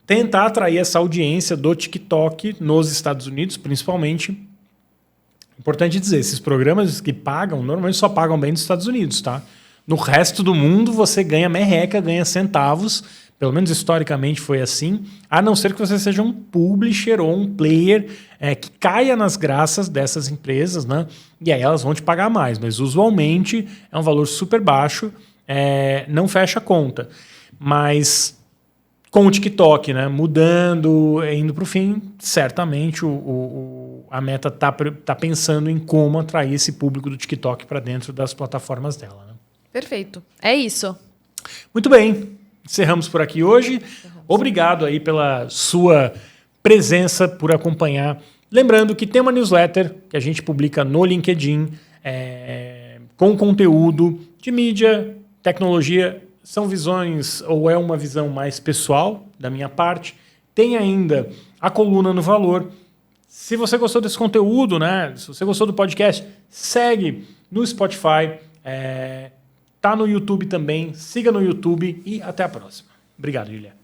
tentar atrair essa audiência do TikTok nos Estados Unidos, principalmente. Importante dizer, esses programas que pagam, normalmente só pagam bem nos Estados Unidos, tá? No resto do mundo, você ganha merreca, ganha centavos, pelo menos historicamente foi assim, a não ser que você seja um publisher ou um player que caia nas graças dessas empresas, né? E aí elas vão te pagar mais, mas usualmente é um valor super baixo, não fecha a conta. Mas com o TikTok, né, mudando, indo para o fim, certamente a Meta tá pensando em como atrair esse público do TikTok para dentro das plataformas dela, né? Perfeito. É isso. Muito bem. Encerramos por aqui hoje. Obrigado aí pela sua presença, por acompanhar. Lembrando que tem uma newsletter que a gente publica no LinkedIn com conteúdo de mídia, tecnologia. São visões, ou é uma visão mais pessoal da minha parte. Tem ainda a coluna no Valor. Se você gostou desse conteúdo, né? Se você gostou do podcast, segue no Spotify. Tá no YouTube também. Siga no YouTube e até a próxima. Obrigado, Julia.